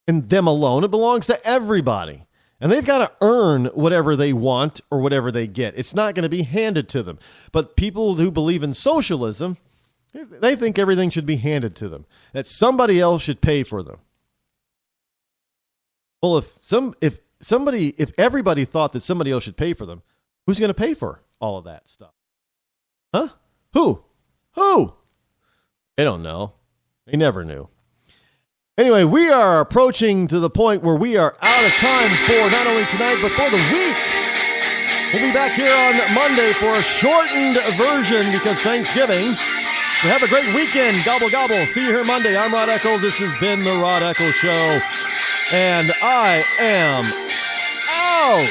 Speaker 10: and them alone. It belongs to everybody. And they've got to earn whatever they want or whatever they get. It's not going to be handed to them. But people who believe in socialism, they think everything should be handed to them, that somebody else should pay for them. Well, if everybody thought that somebody else should pay for them, who's going to pay for all of that stuff? Huh? Who? They don't know. They never knew. Anyway, we are approaching to the point where we are out of time for not only tonight, but for the week. We'll be back here on Monday for a shortened version because Thanksgiving. So have a great weekend. Gobble, gobble. See you here Monday. I'm Rod Eccles. This has been the Rod Eccles Show. And I am out.